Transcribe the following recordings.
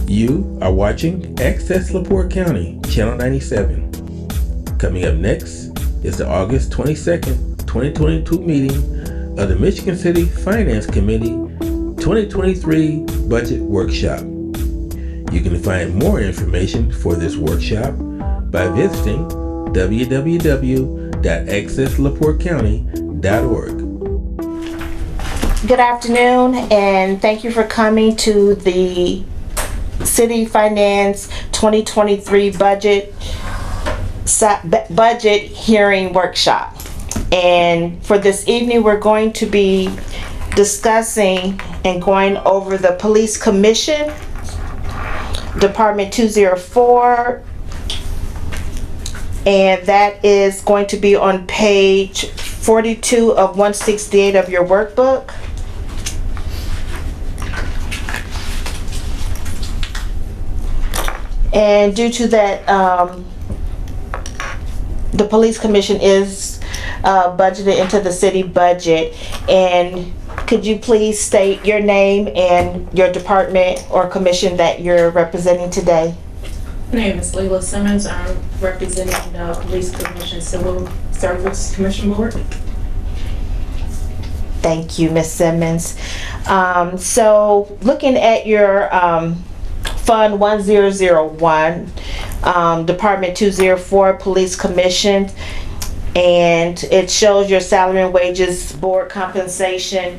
You are watching Access LaPorte County, Channel 97. Coming up next is the August 22nd, 2022 meeting of the Michigan City Finance Committee 2023 Budget Workshop. You can find more information for this workshop by visiting www.accesslaportecounty.org. Good afternoon, and thank you for coming to the City Finance 2023 budget hearing workshop. And for this evening, we're going to be discussing and going over the Police Commission, Department 204, and that is going to be on page 42 of 168 of your workbook. And due to that, the Police Commission is budgeted into the city budget. And could you please state your name and your department or commission that you're representing today? My name is Leila Simmons. I'm representing the Police Commission Civil Service Commission Board. Thank you, Ms. Simmons. So looking at your Fund 1001, Department 204, Police Commission, and it shows your salary and wages board compensation.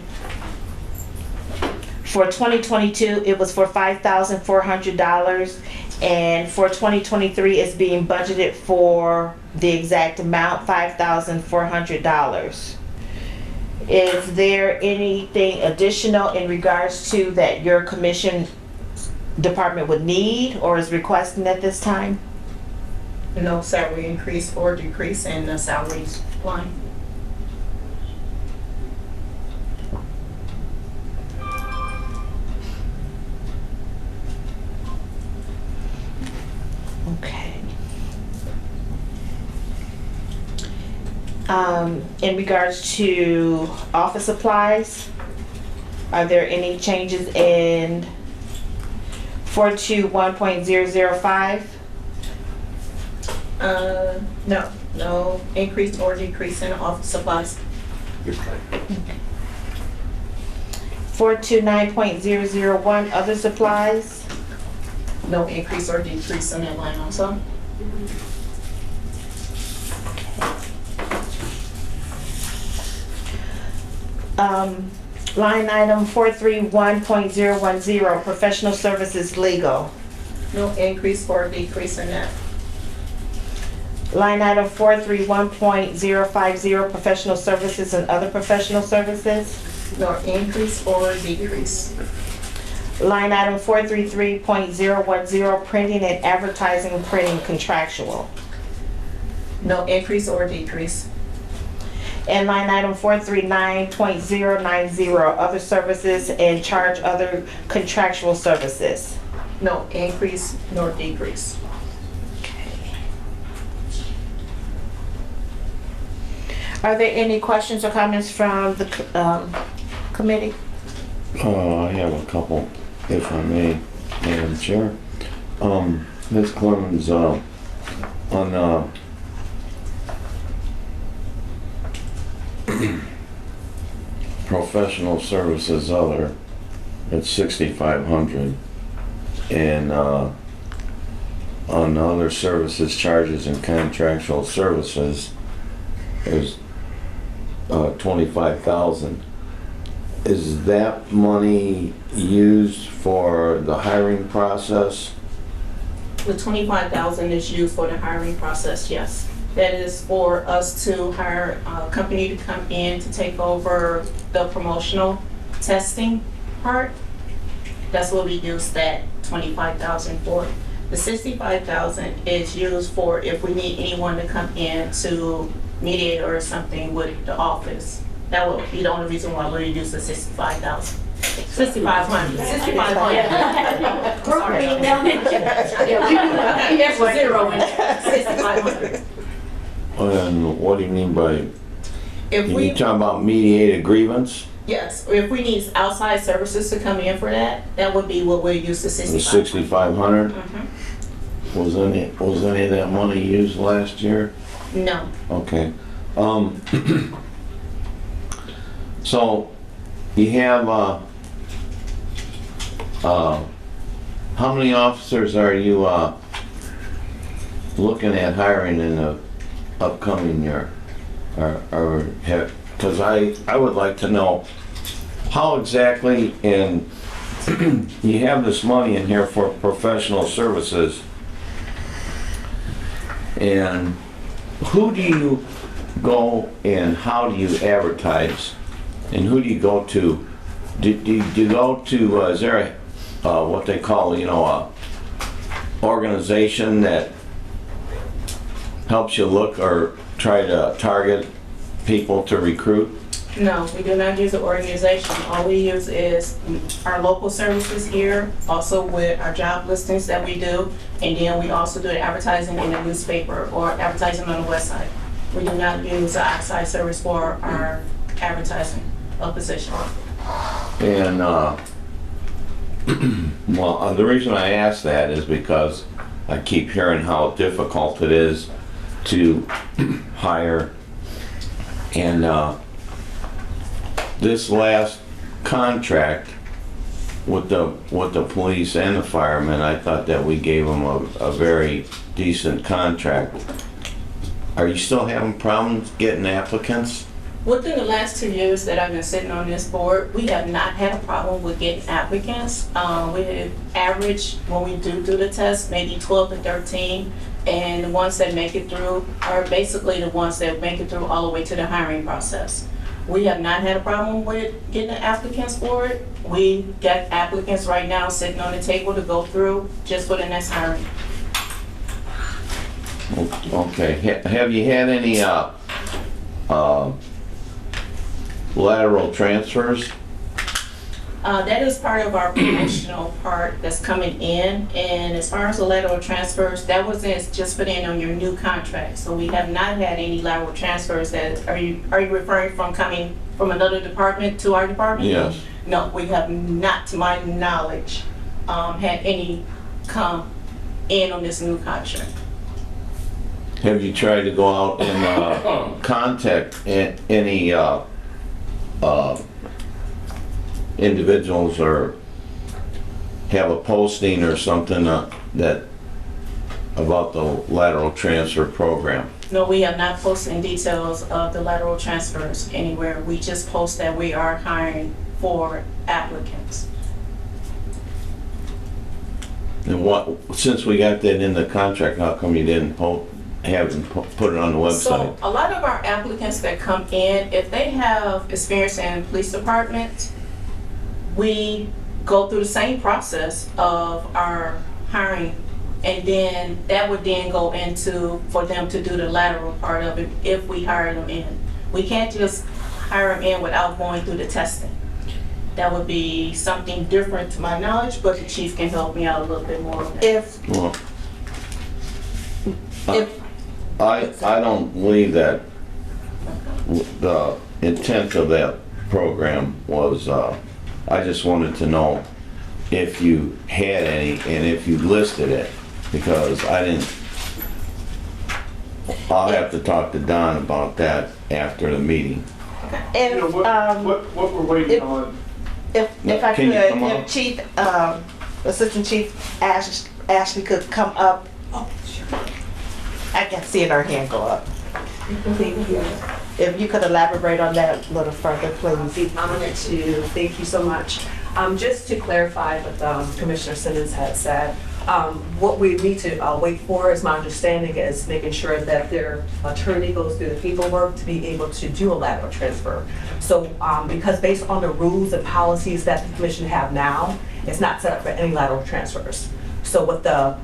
For 2022, it was for $5,400, and for 2023, it's being budgeted for the exact amount, $5,400. Is there anything additional in regards to that your commission department would need or is requesting at this time? No salary increase or decrease in the salaries line. Okay. In regards to office supplies, are there any changes in 421.005? No increase or decrease in office supplies. 429.001, other supplies? No increase or decrease in that line also. Line item 431.010, professional services legal. No increase or decrease in that. Line item 431.050, professional services and other professional services. No increase or decrease. Line item 433.010, printing and advertising, printing contractual. No increase or decrease. And line item 439.090, other services and charge other contractual services. No increase nor decrease. Are there any questions or comments from the committee? I have a couple, if I may, Madam Chair. Ms. Clemens, on professional services other, it's 6,500, and on other services, charges, and contractual services, there's 25,000. Is that money used for the hiring process? The 25,000 is used for the hiring process, yes. That is for us to hire a company to come in to take over the promotional testing part. That's what we use that 25,000 for. The 65,000 is used for if we need anyone to come in to mediate or something with the office. That would be the only reason why we use the 65,000. 6,500. 6,500. Sorry. Yeah, we do zero in 6,500. And what do you mean by, If we you talking about mediated grievance? Yes, if we need outside services to come in for that, that would be what we'll use the The 65. 6,500? Mhm. Was any of that money used last year? No, Okay. So you have, how many officers are you, looking at hiring in the upcoming year? Or have, cause I would like to know how exactly, and you have this money in here for professional services. And who do you go and how do you advertise? And who do you go to? Do you go to, is there a, what they call, a organization that helps you look or try to target people to recruit? no, we do not use an organization. All we use is our local services here, also with our job listings that we do, and then we also do the advertising in the newspaper or advertising on the website. We do not use the outside service for our advertising of position. And, well, the reason I ask that is because I keep hearing how difficult it is to hire. And this last contract with the police and the firemen, I thought that we gave them a very decent contract. Are you still having problems getting applicants? Within the last 2 years that I've been sitting on this board, we have not had a problem with getting applicants. We have average, when we do the test, maybe 12 to 13. And the ones that make it through are basically the ones that make it through all the way to the hiring process. We have not had a problem with getting the applicants for it. We got applicants right now sitting on the table to go through just for the next hiring. Okay, have you had any lateral transfers? That is part of our promotional part that's coming in. And as far as the lateral transfers, that was just put in on your new contract. So we have not had any lateral transfers. That are you referring from coming from another department to our department? Yes. No, we have not, to my knowledge, had any come in on this new contract. Have you tried to go out and contact any individuals or have a posting or something that about the lateral transfer program? No, we have not posted any details of the lateral transfers anywhere. We just post that we are hiring for applicants. And since we got that in the contract, how come you didn't have them put it on the website? So a lot of our applicants that come in, if they have experience in police department, we go through the same process of our hiring, and then that would then go into for them to do the lateral part of it if we hire them in. We can't just hire them in without going through the testing. That would be something different to my knowledge, but the chief can help me out a little bit more on that. Well, If I don't believe that the intent of that program was, I just wanted to know if you had any and if you listed it, because I didn't. I'll have to talk to Don about that after the meeting. And, You know, what we're waiting on, if I Can you come could, up? if Chief, Assistant Chief Ashley could come up. I can see her hand go up. If you could elaborate on that a little further, please. Be honored to, thank you so much. Just to clarify what Commissioner Simmons had said, what we need to wait for, is my understanding, is making sure that their attorney goes through the paperwork to be able to do a lateral transfer. So because based on the rules and policies that the commission have now, it's not set up for any lateral transfers. So what the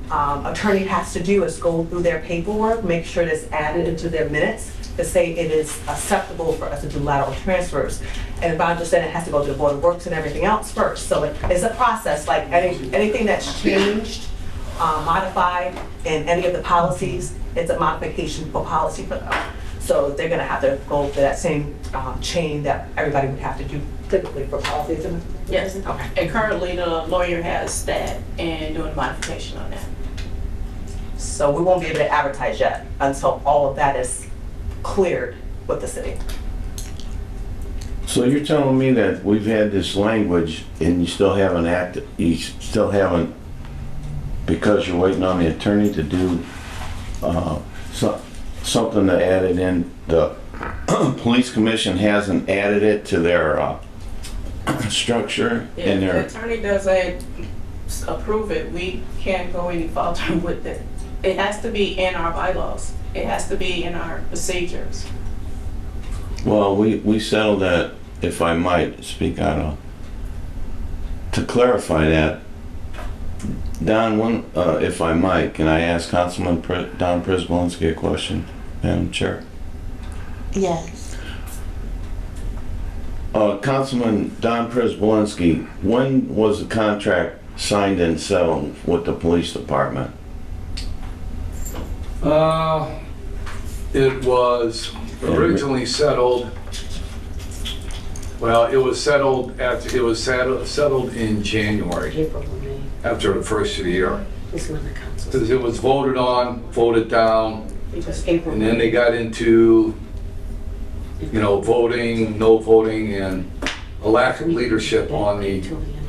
attorney has to do is go through their paperwork, make sure it's added into their minutes to say it is acceptable for us to do lateral transfers. And if I understand, it has to go to the Board of Works and everything else first. So it's a process, like anything that's changed, modified in any of the policies, it's a modification for policy for them. So they're gonna have to go through that same chain that everybody would have to do typically for policies and? Yes, Okay. and currently the lawyer has that and doing modification on that. So we won't be able to advertise yet until all of that is cleared with the city. So you're telling me that we've had this language and you still haven't acted, you still haven't, because you're waiting on the attorney to do something to add it in, the police commission hasn't added it to their structure If in the their, attorney doesn't approve it, we can't go any further with it. It has to be in our bylaws. It has to be in our procedures. well, we settled that, if I might speak out of, to clarify that, Don, if I might, can I ask Councilman Don Prisbalinski a question, Madam Chair? Yes. Councilman Don Prisbalinski, when was the contract signed and settled with the police department? It was originally settled, well, it was settled in January, April or May after the first of the year. is when the council. Because it was voted on, voted down, April. and then they got into, you know, voting, no voting, and a lack of leadership on the Until the end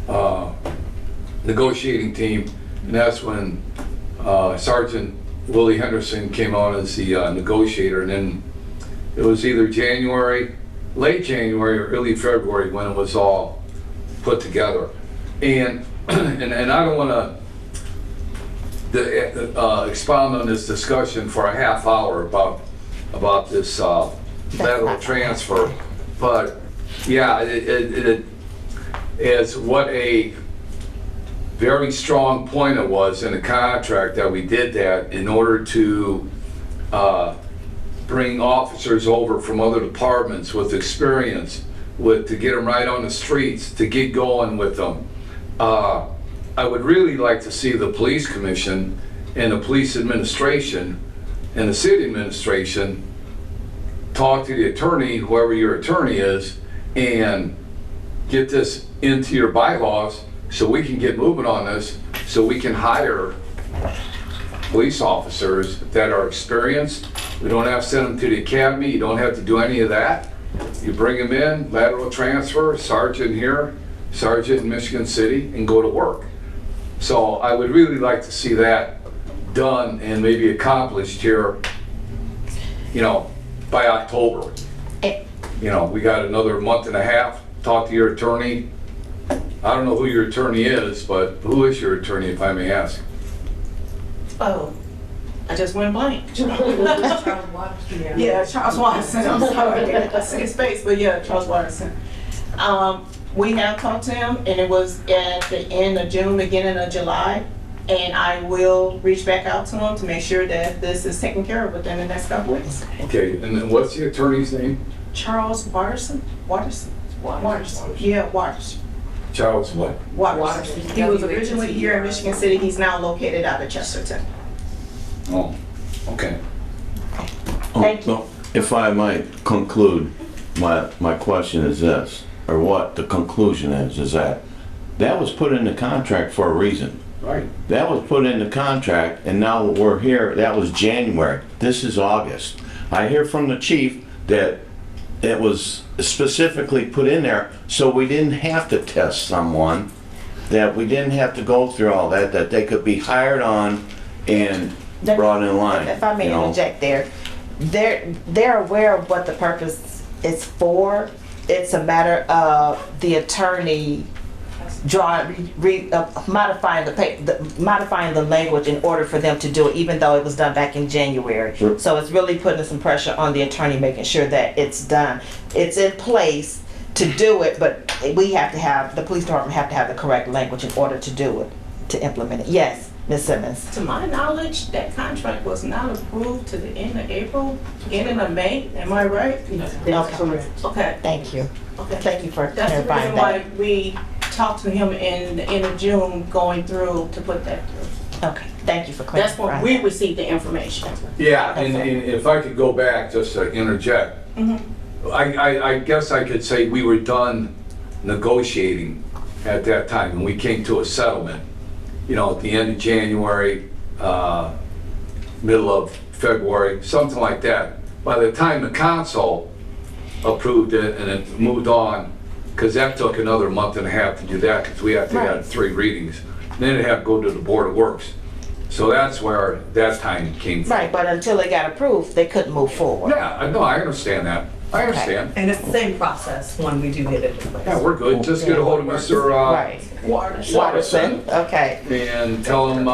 of May. negotiating team, and that's when Sergeant Willie Henderson came on as the negotiator, and then it was either January, late January or early February when it was all put together. And and I don't want to expound on this discussion for a half hour about this lateral transfer, but yeah, it is what a very strong point it was in the contract that we did that in order to bring officers over from other departments with experience, to get them right on the streets, to get going with them. I would really like to see the police commission and the police administration and the city administration talk to the attorney, whoever your attorney is, and get this into your bylaws so we can get moving on this, so we can hire police officers that are experienced. We don't have to send them to the academy. You don't have to do any of that. You bring them in, lateral transfer, sergeant here, sergeant in Michigan City, and go to work. So I would really like to see that done and maybe accomplished here, you know, by October. You know, we got another month and a half. Talk to your attorney. I don't know who your attorney is, but who is your attorney, if I may ask? Oh, I just went blank. Yeah. Yeah, Charles Watson, I'm sorry, I see his face, but yeah, Charles Watson. We have talked to him, and it was at the end of June, beginning of July, and I will reach back out to him to make sure that this is taken care of within the next couple weeks. Okay, and then what's the attorney's name? Charles Watson? Yeah, Watson. Charles what? Watson. He was originally here in Michigan City, he's now located out of Chesterton. Oh, okay. Thank you. So, if I might conclude, my question is this, or what the conclusion is that was put in the contract for a reason. Right. That was put in the contract, and now we're here, that was January. This is August. I hear from the chief that it was specifically put in there so we didn't have to test someone, that we didn't have to go through all that, that they could be hired on and brought in line. If I may you know? interject there, they're aware of what the purpose is for. It's a matter of the attorney modifying the language in order for them to do it, even though it was done back in January. Sure. So it's really putting some pressure on the attorney, making sure that it's done. It's in place to do it, but the police department have to have the correct language in order to do it, to implement it. Yes, Ms. Simmons. To my knowledge, that contract was not approved to the end of April, beginning of May, am I right? Okay. Okay, Thank you. okay. Thank you for That's the clarifying reason that. why we talked to him in the end of June, going through to put that through. Okay, thank you for That's clarifying. when we received the information. Yeah, and if I could go back just to interject, I guess I could say we were done negotiating at that time, and we came to a settlement, you know, at the end of January, middle of February, something like that. By the time the council approved it and it moved on, because that took another month and a half to do that, because we had to Right. have 3 readings. Then it had to go to the Board of Works. So that's where that time came from. Right, but until it got approved, they couldn't move forward. Yeah, I know, I understand that. I understand. And it's the same process when we do get it in place. Yeah, we're good. Just get a hold of Mr. Right. Watterson, okay. And tell him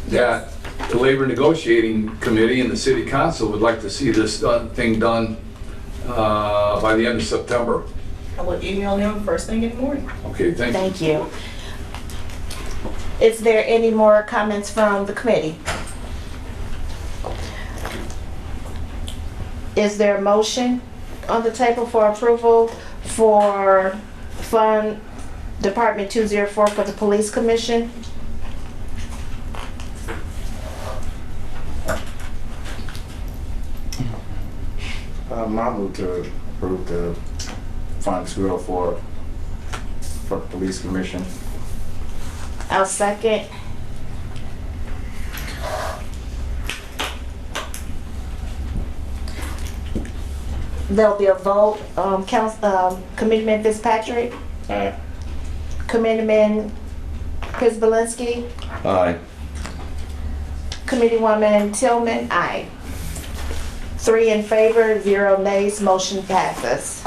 that the Labor Negotiating Committee and the City Council would like to see this thing done by the end of September. I will email him first thing in the morning. Okay, thank you. Thank you. Is there any more comments from the committee? Is there a motion on the table for approval for Fund Department 204 for the Police Commission? I move to approve the Fund 204 for the Police Commission. I'll second. There'll be a vote. Committeeman Fitzpatrick, Aye. Committeeman Prisbalinski, Aye. Committeewoman Tillman, aye. 3 in favor, 0 nays, motion passes.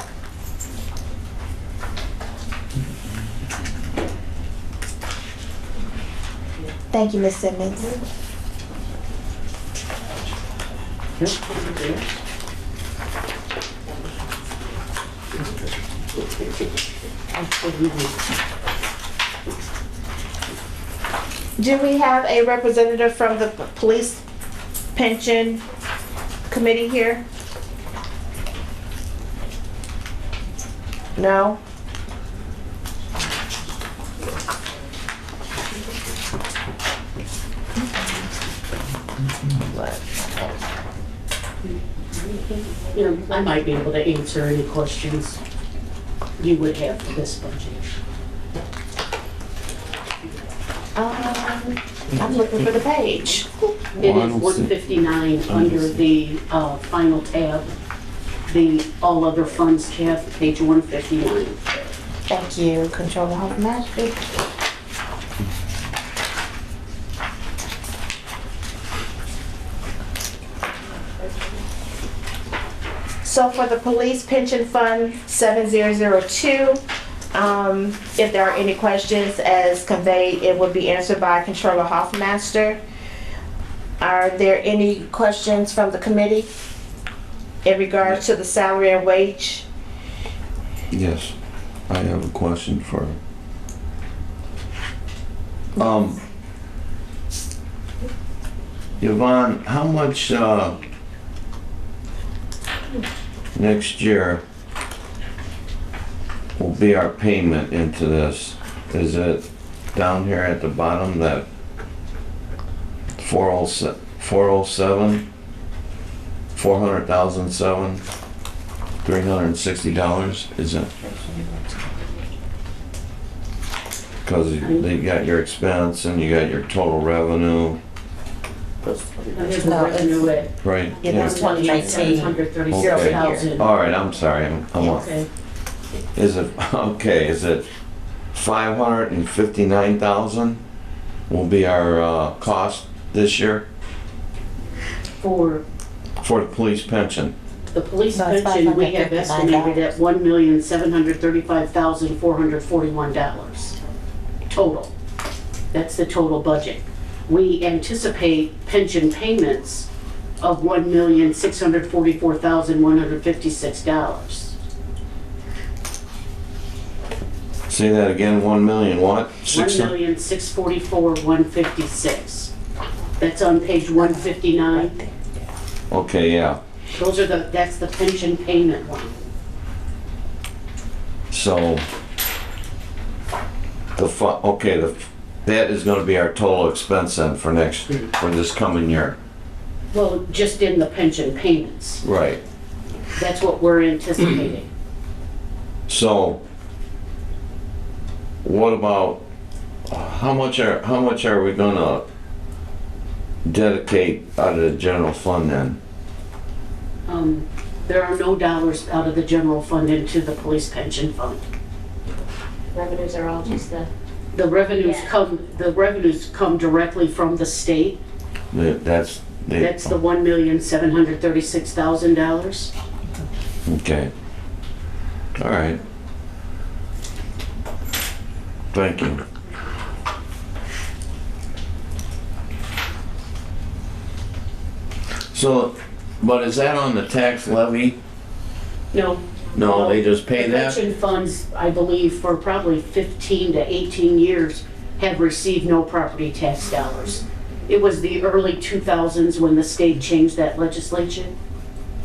Thank you, Ms. Simmons. Do we have a representative from the Police Pension Committee here? No? You know, I might be able to answer any questions you would have for this budget. I'm looking for the page. It is 159 under the final tab, the all other funds tab, page 159. Thank you, Controller Hoffman. So for the Police Pension Fund 7002, if there are any questions as conveyed, it will be answered by Controller Hoffmaster. Are there any questions from the committee in regards to the salary and wage? Yes, I have a question for Yvonne, how much next year will be our payment into this? Is it down here at the bottom, that 407, $360, is it? Because you got your expense and you got your total revenue, There's no revenue at right? Yeah, that's 2019. $736,000. All right, I'm sorry, I'm off. Okay. Is it 559,000 will be our cost this year For for the police pension? the police No, it's pension, we have $559. estimated at $1,735,441 total. That's the total budget. We anticipate pension payments of $1,644,156. Say that again, 1 million what? 1,644,156. That's on page 159. Okay, yeah. Those are that's the pension payment one. So, that is gonna be our total expense then for for this coming year. Well, just in the pension payments. Right. That's what we're anticipating. So, what about, how much are we gonna dedicate out of the general fund then? There are no dollars out of the general fund into the police pension fund. Revenues are all just the, The revenues Yeah. come directly from the state. That's That's the $1,736,000. Okay. All right. Thank you. So, but is that on the tax levy? No. No, they just pay The that? pension funds, I believe, for probably 15 to 18 years, have received no property tax dollars. It was the early 2000s when the state changed that legislation.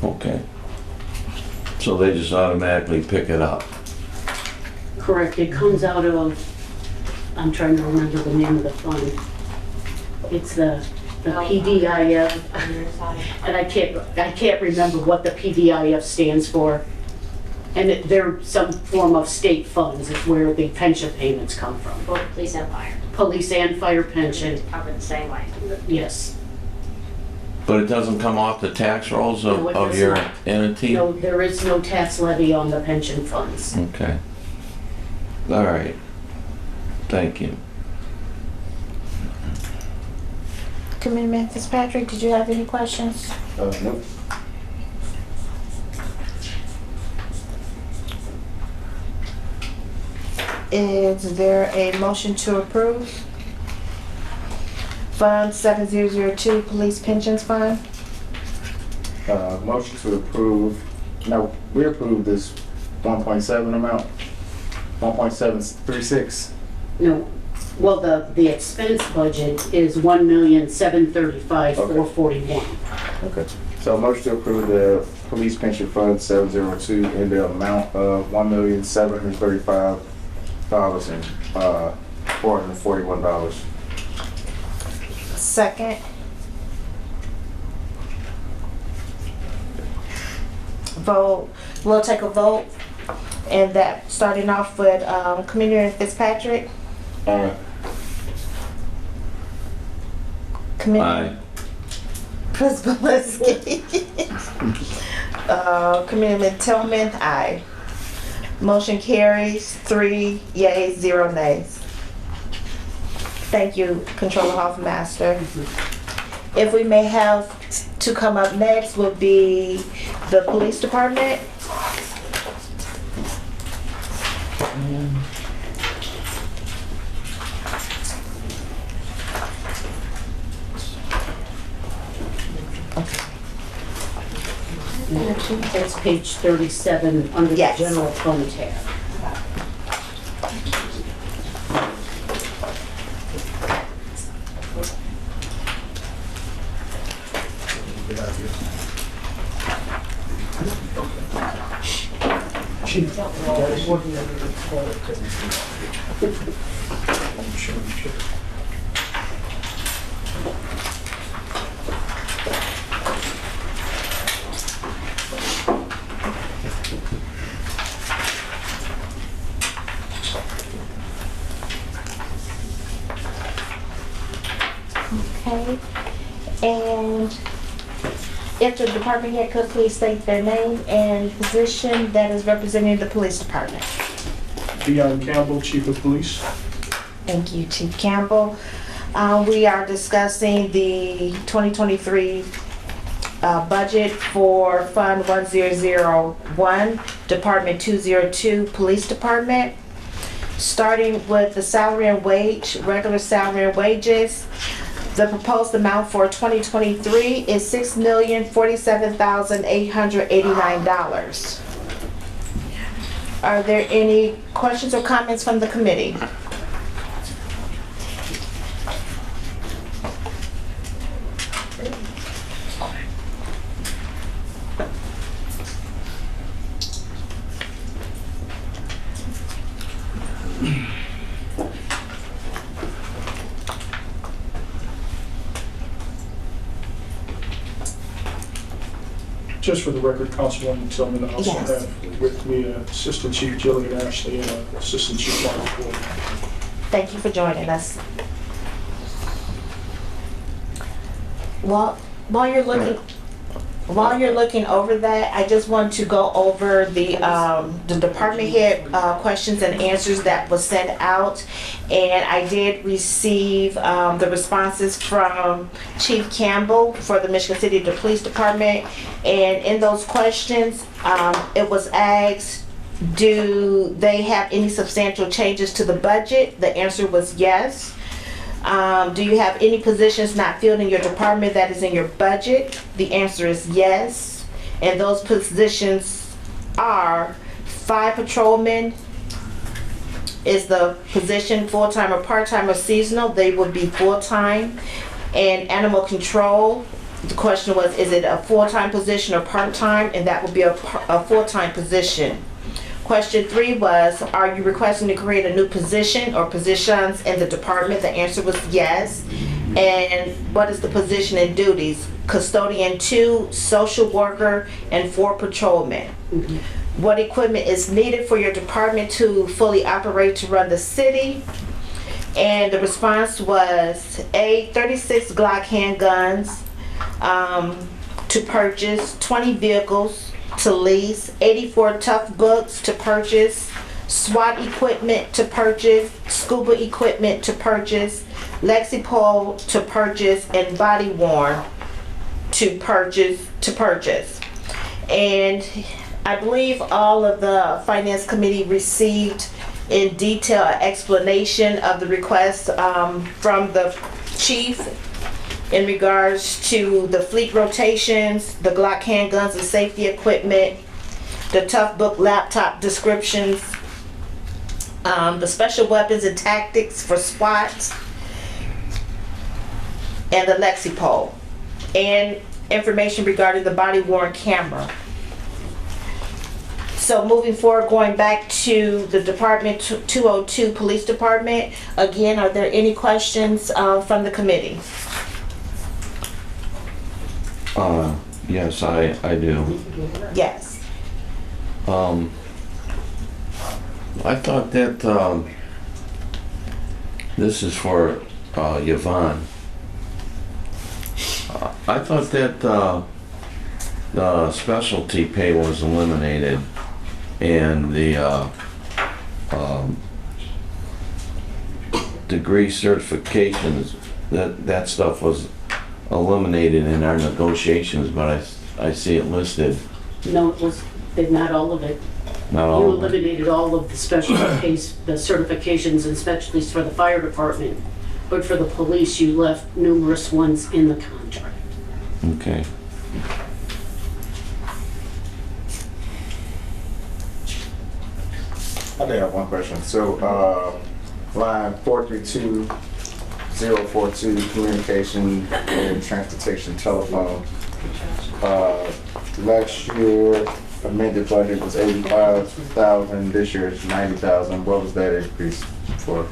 Okay. So they just automatically pick it up? Correct, it comes out of, I'm trying to remember the name of the fund. It's the PDIF, on your side. and I can't remember what the PDIF stands for. And they're some form of state funds is where the pension payments come from. Both police and fire, Police and fire pension, covered the same way. yes. But it doesn't come off the tax rolls No, it of does your not. entity? No, there is no tax levy on the pension funds. Okay. All right. Thank you. Committeeman Fitzpatrick, did you have any questions? Nope. Is there a motion to approve? Fund 7002, Police Pensions Fund. Motion to approve, no, we approved this 1.7 amount, 1.736. No, well, the expense budget is $1,735,441. Okay. So motion to approve the police pension fund 702 in the amount of $1,735,441. Second. Vote, we'll take a vote. And that, starting off with Committeeman Fitzpatrick. Aye. Prisbalinski. Committeeman Tillman, aye. Motion carries 3 yeas, 0 nays. Thank you, Controller Hoffmaster. If we may have to come up next would be the Police Department. That's page 37 under the Yes. general fund tab. Okay. And if the department head could please state their name and position that is representing the police department. Dion Campbell, Chief of Police. Thank you, Chief Campbell. We are discussing the 2023 budget for Fund 1001, Department 202, Police Department. Starting with the salary and wage, regular salary and wages. The proposed amount for 2023 is $6,047,889. Are there any questions or comments from the committee? Just for the record, Councilwoman Tillman, I also Yes. have with me Assistant Chief Jillian Ashley and Assistant Chief Mark Ford. Thank you for joining us. While you're looking over that, I just want to go over the department head questions and answers that was sent out. And I did receive the responses from Chief Campbell for the Michigan City Police Department. And in those questions, it was asked, do they have any substantial changes to the budget? The answer was yes. Do you have any positions not filled in your department that is in your budget? The answer is yes. And those positions are 5 patrolmen is the position, full-time or part-time or seasonal. They would be full-time. And animal control, the question was, is it a full-time position or part-time? And that would be a full-time position. Question 3 was, are you requesting to create a new position or positions in the department? The answer was yes. And what is the position and duties? Custodian 2, social worker, and 4 patrolmen. What equipment is needed for your department to fully operate to run the city? And the response was A, 36 Glock handguns to purchase, 20 vehicles to lease, 84 tough books to purchase, SWAT equipment to purchase, scuba equipment to purchase, Lexipol to purchase, and body worn to purchase. And I believe all of the Finance Committee received in detail an explanation of the request from the chief in regards to the fleet rotations, the Glock handguns and safety equipment, the Tough Book laptop descriptions, the special weapons and tactics for SWAT, and the Lexipol, and information regarding the body-worn camera. So moving forward, going back to the Department 202 Police Department, again, are there any questions from the committee? Yes, I do. Yes. I thought that, this is for, Yvonne. I thought that, the specialty pay was eliminated and the, degree certifications, that stuff was eliminated in our negotiations, but I see it listed. No, it was, not all of it. Not You all of it. eliminated all of the special case, the certifications and specialties for the fire department, but for the police, you left numerous ones in the contract. Okay. I did have one question. So, line 432042, communication and transportation telephone. Last year, amended budget was 85,000. This year it's 90,000. What was that increase for?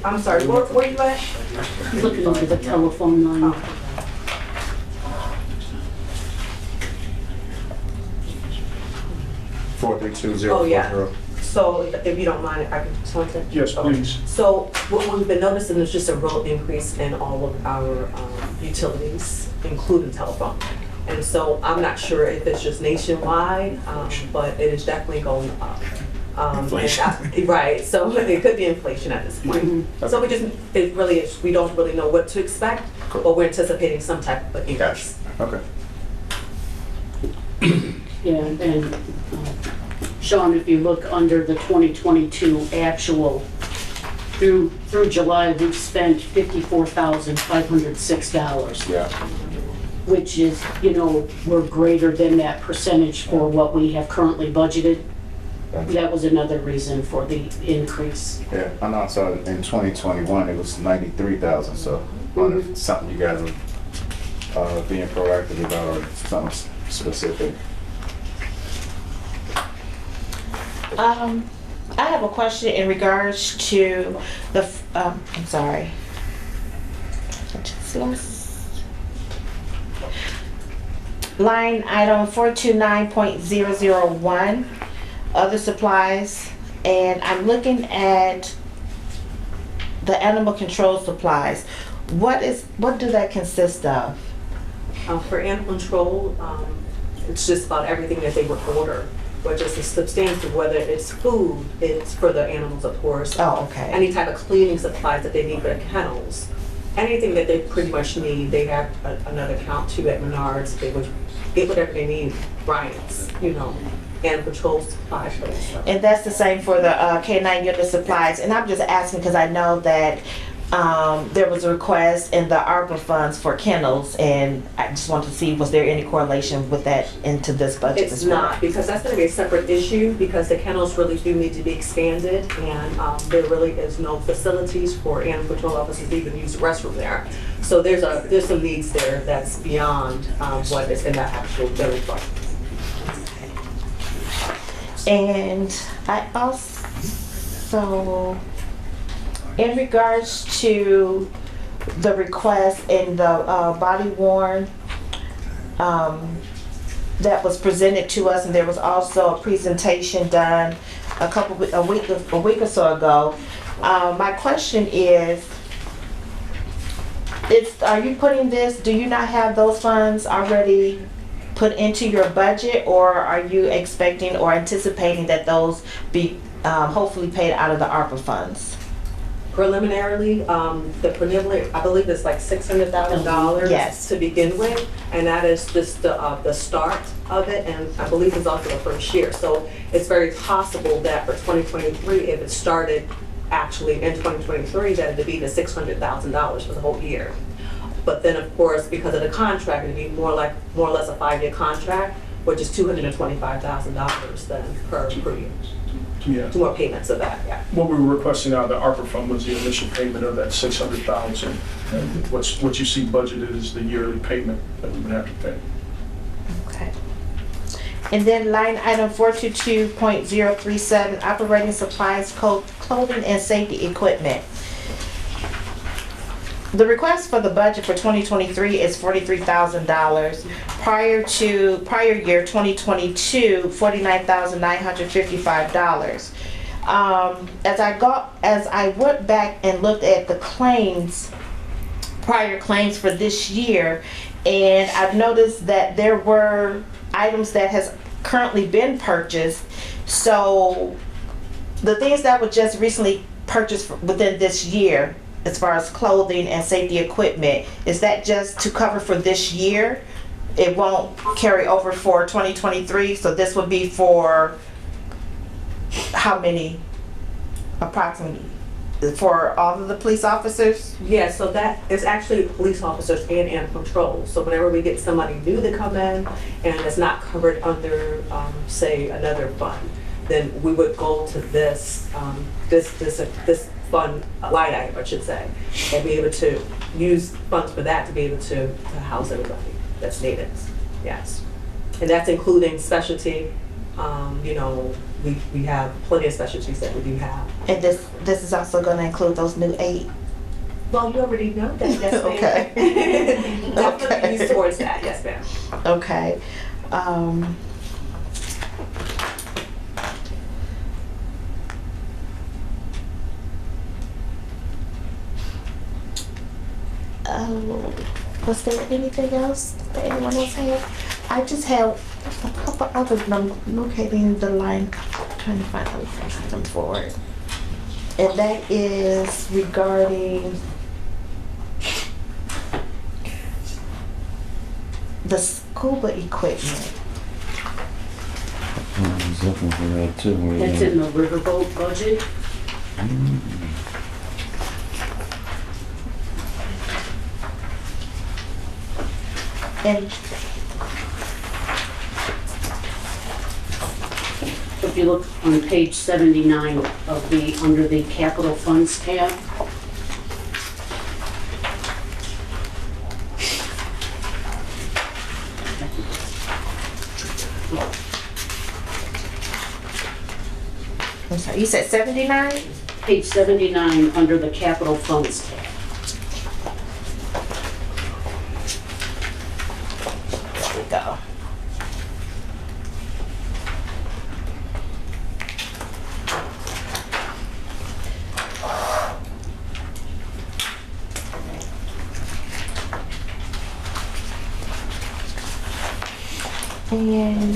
I'm sorry, where you at? Looking over the telephone line. 432040. Oh, yeah. So if you don't mind, I can just want to. Yes, please. So what we've been noticing is just a real increase in all of our utilities, including telephone. And so I'm not sure if it's just nationwide, but it is definitely going up. Right, so it could be inflation at this point. So we just, it really is, we don't really know what to expect, but we're anticipating some type of increase. Okay. Yeah, and Sean, if you look under the 2022 actual, through July, we've spent $54,506. Yeah. Which is, we're greater than that percentage for what we have currently budgeted. That was another reason for the increase. Yeah, I know. So in 2021, it was 93,000. So I wonder if it's something you guys are being proactive about or something specific. I have a question in regards to the, I'm sorry. I just lost. line item 429.001, other supplies, and I'm looking at the animal control supplies. What do that consist of? For animal control, it's just about everything that they would order, which is substantial, whether it's food, it's for the animals, of course. Oh, okay. Any type of cleaning supplies that they need for the kennels. Anything that they pretty much need, they have another account too at Menards. They would get whatever they need, Bryant's, animal control supplies for themselves. And that's the same for the K9 unit supplies. And I'm just asking because I know that there was a request in the ARPA funds for kennels, and I just want to see, was there any correlation with that into this budget It's as well? not, because that's going to be a separate issue, because the kennels really do need to be expanded, and there really is no facilities for animal control officers to even use the restroom there. So there's some needs there that's beyond what is in that actual billing fund. And I also, in regards to the request in the body worn that was presented to us, and there was also a presentation done a week or so ago. My question is, are you putting this? Do you not have those funds already put into your budget, or are you expecting or anticipating that those be hopefully paid out of the ARPA funds? Preliminarily, the preliminary, I believe it's like $600,000 Yes. to begin with, and that is just the start of it, and I believe it's also the first year. So it's very possible that for 2023, if it started actually in 2023, that it'd be the $600,000 for the whole year. But then, of course, because of the contract, it'd be more or less a 5-year contract, which is $225,000 then per year. Yeah. 2 more payments of that, yeah. What we were requesting out of the ARPA fund was the initial payment of that $600,000. And what you see budgeted is the yearly payment that we would have to pay. Okay. And then line item 422.037, operating supplies, clothing and safety equipment. The request for the budget for 2023 is $43,000. Prior year 2022, $49,955. As I went back and looked at the prior claims for this year, and I've noticed that there were items that has currently been purchased. So the things that were just recently purchased within this year, as far as clothing and safety equipment, is that just to cover for this year? It won't carry over for 2023, so this would be for how many approximately? For all of the police officers? Yeah, so that is actually police officers and animal control. So whenever we get somebody new to come in and it's not covered under, say, another fund, then we would go to this fund line item, I should say, and be able to use funds for that to be able to house everybody that's needed. Yes, and that's including specialty. We have plenty of specialties that we do have. And this is also going to include those new 8? Well, you already know that. Yes, ma'am. Okay. Definitely use towards that. Yes, ma'am. Okay. Was there anything else that anyone else had? I just have a couple others, and I'm locating the line, trying to find a line item for it. And that is regarding the scuba equipment. I was looking for that too. That's in the riverboat budget. And If you look on page 79 of under the capital funds tab, I'm sorry, you said 79? page 79 under the capital funds tab. There we go. And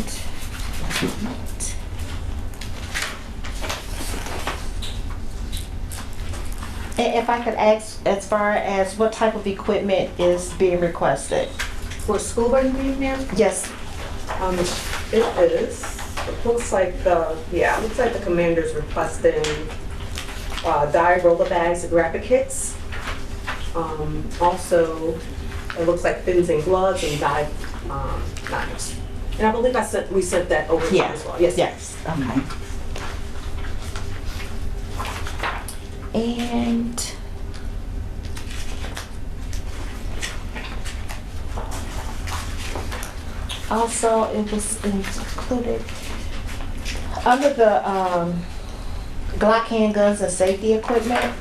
if I could ask, as far as what type of equipment is being requested? For school board meeting, ma'am? Yes, It is. It looks like the commander's requesting dye roller bags and graphic kits. Also, it looks like fins and gloves and dye knives. And I believe we sent that over to you yeah, as well. Yes. yes, okay. And also, it was included under the Glock handguns and safety equipment.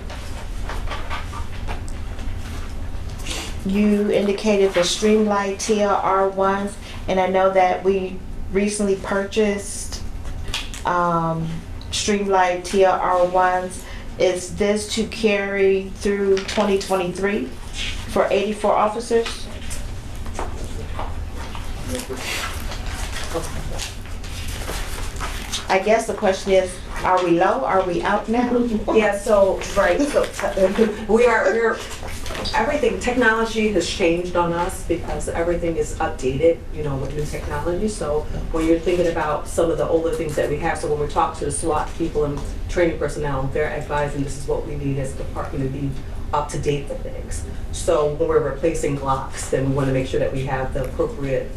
You indicated the Streamlight TLR1s, and I know that we recently purchased Streamlight TLR1s. Is this to carry through 2023 for 84 officers? I guess the question is, are we low? Are we out now? Yeah, so, right, so we're, everything, technology has changed on us because everything is updated, you know, with new technology. So when you're thinking about some of the older things that we have, so when we talk to the SWAT people and training personnel, they're advising this is what we need as a department to be up to date with things. So when we're replacing Glocks, then we want to make sure that we have the appropriate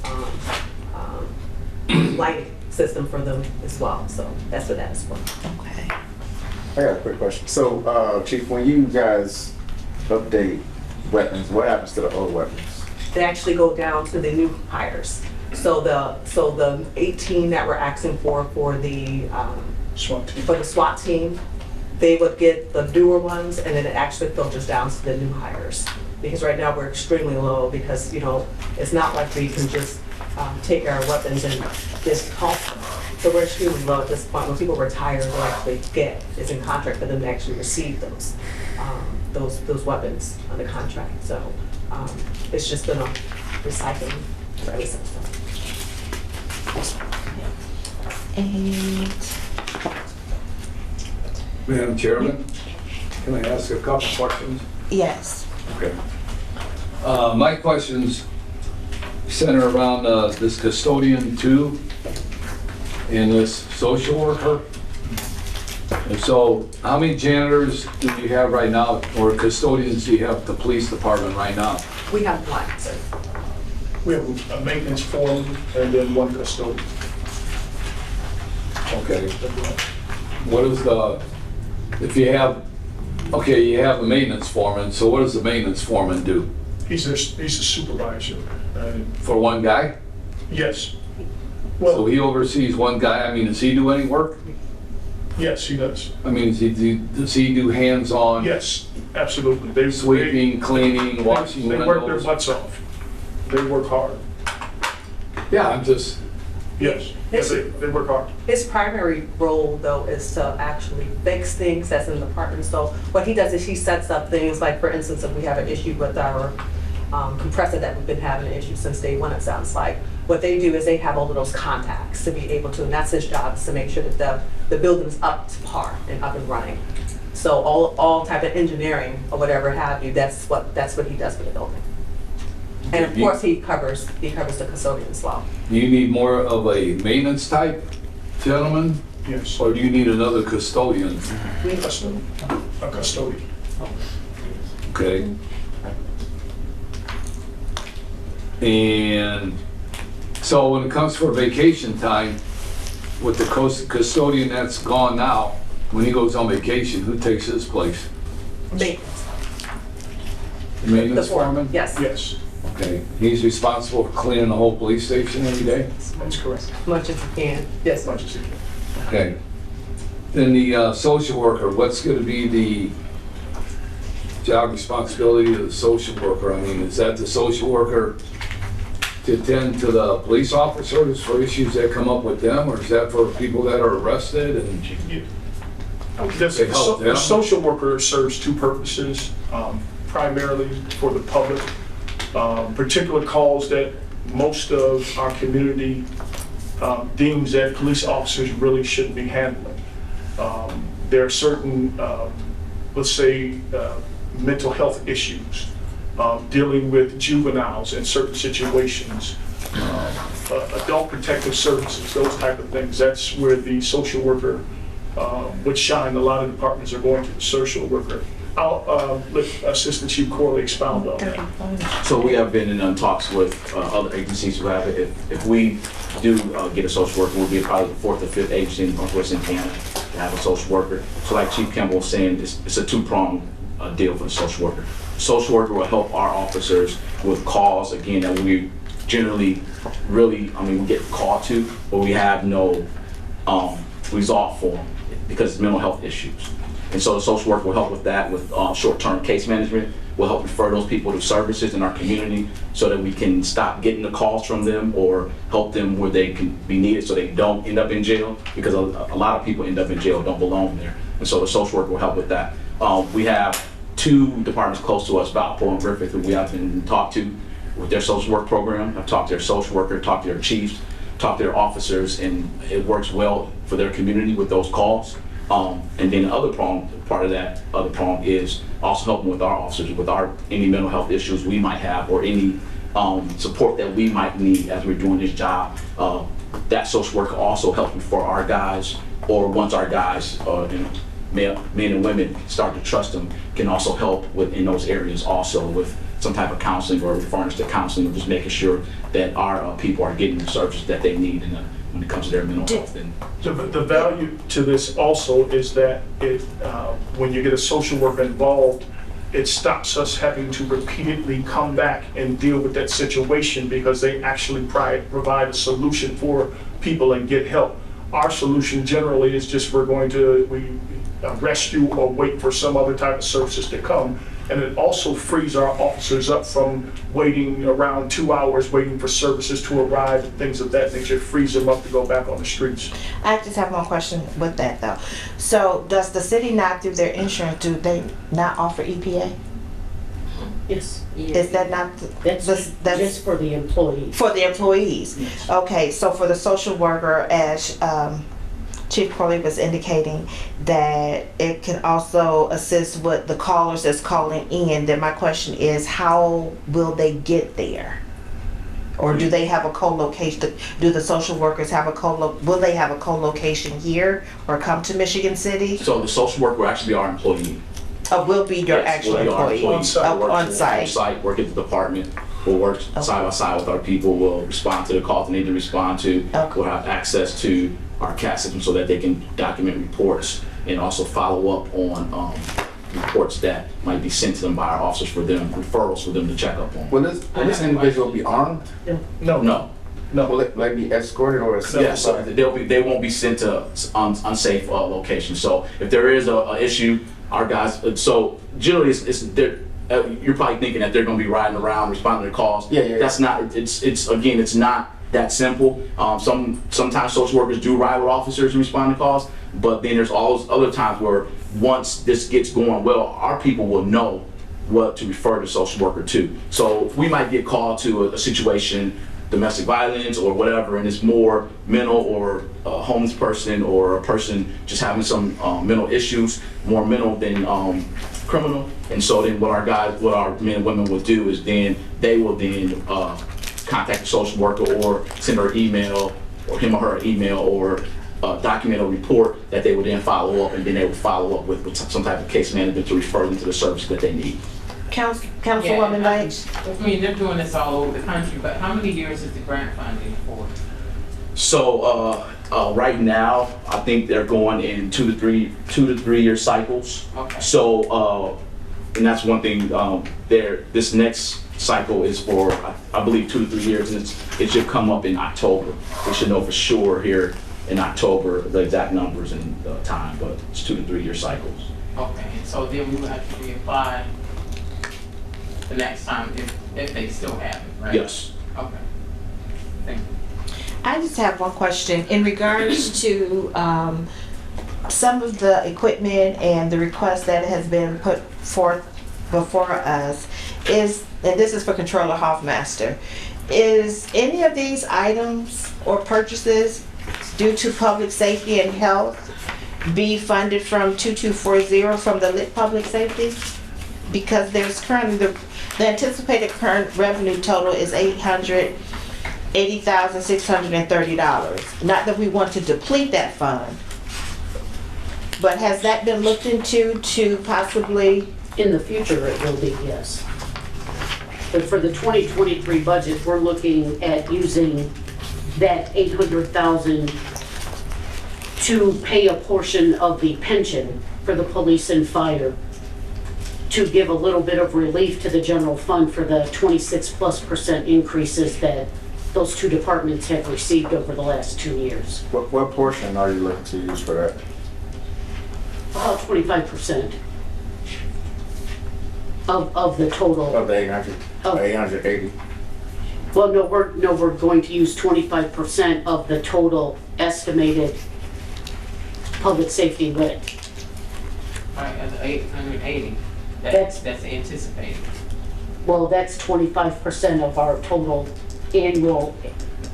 lighting system for them as well. So that's what that is for. Okay. I got a quick question. So, Chief, when you guys update weapons, what happens to the old weapons? They actually go down to the new hires. So the 18 that we're asking for the SWAT team. for the SWAT team, they would get the newer ones, and then it actually filters down to the new hires. Because right now we're extremely low because, you know, it's not like we can just take our weapons and just pump them. So we're extremely low at this point. When people retire, they'll actually it's in contract for them to actually receive those weapons under contract. So it's just been a recycling process. And Madam Chairman, can I ask a couple questions? yes. Okay. My questions center around this custodian 2 and this social worker. And so, how many janitors do you have right now, or custodians do you have at the police department right now? We have one, sir. We have a maintenance foreman and then one custodian. Okay. What is if you have, you have a maintenance foreman, so what does the maintenance foreman do? He's a supervisor. For one guy? Yes. So Well, he oversees one guy, I mean, does he do any work? yes, he does. I mean, does he do hands-on? Yes, absolutely. They Sweeping, cleaning, washing They work their windows? butts off. They work hard. Yeah, I'm just, Yes, yes, they work hard. His primary role, though, is to actually fix things that's in the department. So what he does is he sets up things, like, for instance, if we have an issue with our compressor that we've been having an issue since day one, it sounds like. What they do is they have all of those contacts to be able to, and that's his job, is to make sure that the building's up to par and up and running. So all type of engineering or whatever have you, that's what he does for the building. And of course, he covers the custodian as well. do you need more of a maintenance type gentleman, Yes. or do you need another custodian? A custodian. Okay. And so when it comes for vacation time, with the custodian that's gone now, when he goes on vacation, who takes his place? Maintenance. The maintenance The foreman, foreman? yes. Yes, Okay, he's responsible for cleaning the whole police station every day? that's correct. Much as you can. Yes, As much as he can. Okay. Then the social worker, what's going to be the job responsibility of the social worker? I mean, is that the social worker to attend to the police officers for issues that come up with them, or is that for people that are arrested? And They help The them. social worker serves two purposes, primarily for the public. Particular calls that most of our community deems that police officers really shouldn't be handling. There are certain, let's say, mental health issues, dealing with juveniles in certain situations, adult protective services, those type of things. That's where the social worker would shine. A lot of departments are going to the social worker. I'll let Assistant Chief Corley expound on that. So we have been in talks with other agencies who have it. If we do get a social worker, we'll be probably the 4th or 5th agency in Northwest Indiana to have a social worker. So like Chief Campbell was saying, it's a two-pronged deal for the social worker. Social worker will help our officers with calls, again, that we generally really, we get called to, but we have no resolve for them because it's mental health issues. And so the social worker will help with that, with short-term case management. We'll help refer those people to services in our community so that we can stop getting the calls from them or help them where they can be needed so they don't end up in jail, because a lot of people end up in jail, don't belong there. And so the social worker will help with that. We have 2 departments close to us, Valpo and Griffith, who we have been talked to with their social work program. I've talked to their social worker, talked to their chiefs, talked to their officers, and it works well for their community with those calls. And then the other part of that other prong is also helping with our officers with any mental health issues we might have or any support that we might need as we're doing this job. That social worker also helping for our guys, or once our guys, men and women start to trust them, can also help in those areas also with some type of counseling or referring to counseling, or just making sure that our people are getting the services that they need when it comes to their mental health. And the value to this also is that when you get a social worker involved, it stops us having to repeatedly come back and deal with that situation, because they actually provide a solution for people and get help. Our solution generally is just we arrest you or wait for some other type of services to come. And it also frees our officers up from waiting around 2 hours, waiting for services to arrive, and things of that nature. It frees them up to go back on the streets. I just have one question with that though. So does the city not, through their insurance, do they not offer EPA? Yes. Is that not? That's just for the employees. For the employees? Yes. Okay, so for the social worker, as Chief Corley was indicating, that it can also assist with the callers that's calling in. Then my question is, how will they get there? Or do they have a co-location? Do the social workers have will they have a co-location here or come to Michigan City? so the social worker will actually be our employee. Will be your Yes, actual will be our employee On site. on site. On site, work at the department. We'll work side by side with our people. We'll respond to the calls they need to respond to. Okay. We'll have access to our CAT system so that they can document reports and also follow up on reports that might be sent to them by our officers for them, referrals for them to check up on. Will this individual be armed? No. Will it like be escorted or assisted? Yeah, so they won't be sent to unsafe locations. So if there is a issue, our guys. So generally, you're probably thinking that they're going to be riding around responding to calls. Yeah. That's not. It's not that simple. Sometimes social workers do ride with officers and respond to calls, but then there's all those other times where once this gets going well, our people will know what to refer the social worker to. So we might get called to a situation, domestic violence or whatever, and it's more mental, or a homeless person, or a person just having some mental issues, more mental than criminal. And so then what our men and women will do is then they will then contact the social worker or send her email, or him or her email, or document a report that they would then follow up, and then they would follow up with some type of case management to refer them to the service that they need. Councilwoman Lynch? I mean, they're doing this all over the country, but how many years is the grant funding for? So right now, I think they're going in 2 to 3 year cycles. Okay. So and that's one thing. This next cycle is for I believe 2 to 3 years, and it should come up in October. We should know for sure here in October the exact numbers and the time, but it's 2 to 3 year cycles. Okay, and so then we will have to reapply the next time if they still have it, right? Yes. Okay. Thank you. I just have one question in regards to some of the equipment and the request that has been put forth before us and this is for Controller Hoffmaster, Is any of these items or purchases due to public safety and health be funded from 2240 from the lit public safety? Because there's currently, the anticipated current revenue total is $880,630. Not that we want to deplete that fund, but has that been looked into to possibly? In the future, it will be, yes. But for the 2023 budget, we're looking at using that 800,000 to pay a portion of the pension for the police and fire, to give a little bit of relief to the general fund for the 26+% increases that those two departments have received over the last 2 years. What portion are you looking to use for that? About 25% of the total. Of the 800, Oh. 880? Well, no, we're going to use 25% of the total estimated public safety lit. Right, at the 880, That's- that's anticipated. Well, that's 25% of our total annual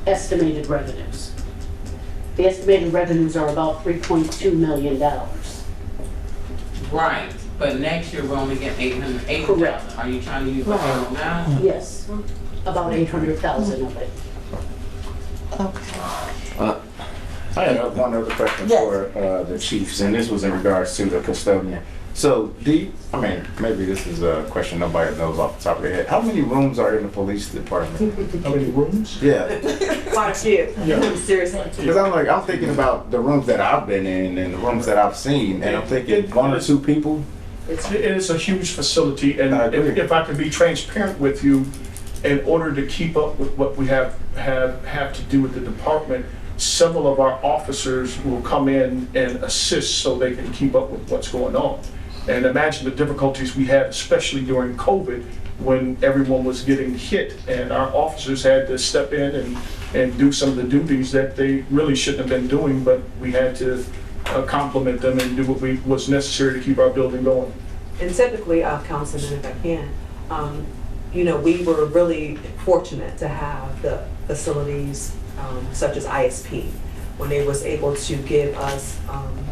estimated revenues. The estimated revenues are about $3.2 million. Right, but next year we're only getting 880,000. Correct. Are you trying to use the whole amount? Yes, about 800,000 of it. I had one other question Yes. for the chiefs, and this was in regards to the custodian. So, I mean, maybe this is a question nobody knows off the top of their head. How many rooms are in the police department? How many rooms? Yeah, Quite a few, Yeah. seriously. because I'm thinking about the rooms that I've been in and the rooms that I've seen, and I'm thinking 1 or 2 people. It is a huge facility, and I agree. if I could be transparent with you, in order to keep up with what we have to do with the department, several of our officers will come in and assist so they can keep up with what's going on. And imagine the difficulties we had, especially during COVID, when everyone was getting hit, and our officers had to step in and do some of the duties that they really shouldn't have been doing, but we had to compliment them and do what was necessary to keep our building going. And typically, Councilman, if I can, you know, we were really fortunate to have the facilities such as ISP, when they was able to give us,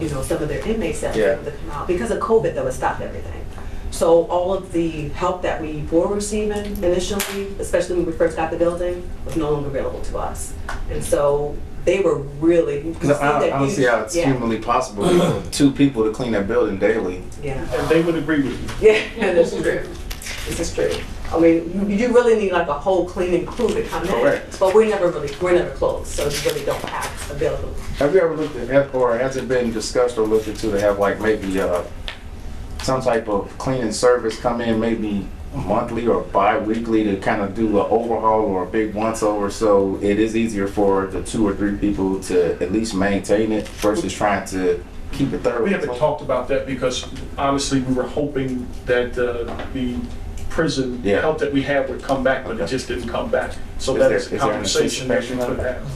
you know, some of their inmates that were able to come out. Because of COVID, though, it stopped everything. So all of the help that we were receiving initially, especially when we first got the building, was no longer available to us. And so they were really. Because I don't see how it's humanly possible for 2 people to clean that building daily. Yeah. And they would agree with you. Yeah, this is true. This is true. I mean, you really need like a whole cleaning crew to come in. Correct. But we're never closed, so you really don't have available. Have you ever looked at, or has it been discussed or looked into to have like maybe some type of cleaning service come in maybe monthly or bi-weekly to kind of do an overhaul or a big once over, so it is easier for the 2 or 3 people to at least maintain it versus trying to keep it thoroughly We haven't clean? talked about that because honestly, we were hoping that the prison help that we had would come back, but it just didn't come back. So that is a conversation that we could have.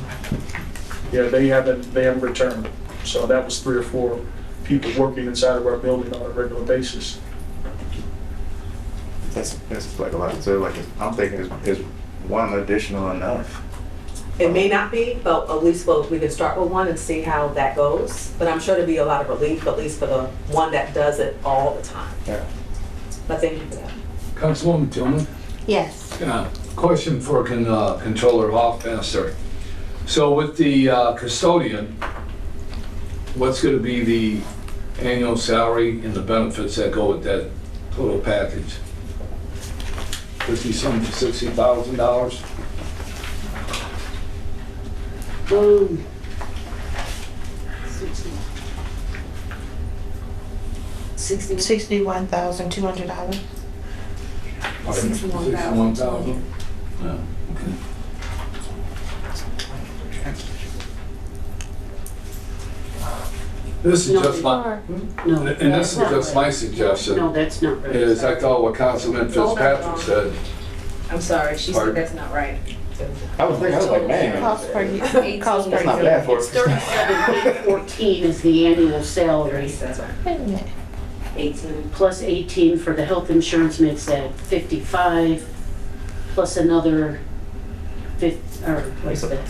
Yeah, they haven't returned. So that was 3 or 4 people working inside of our building on a regular basis. That's like a lot. So like, I'm thinking is one additional enough? It may not be, but at least we can start with one and see how that goes. But I'm sure there'll be a lot of relief, at least for the one that does it all the time. Yeah. But thank you for that. Councilwoman Tillman? Yes. Question for Controller Hoffmaster. So with the custodian, what's going to be the annual salary and the benefits that go with that total package? $50,000 to $60,000? 61,200. $61,000? Yeah, okay. This is just my, No, and this is just my suggestion, no, that's not right. is I thought what Councilman Fitzpatrick said. I'm sorry, she Pardon? said that's not right. I was like, man, Cost per year. Cost per that's not year. bad for It's us. $37,814 is the annual salary, That's right. Wait a minute. 18. plus 18 for the health insurance makes that 55, plus another what is that?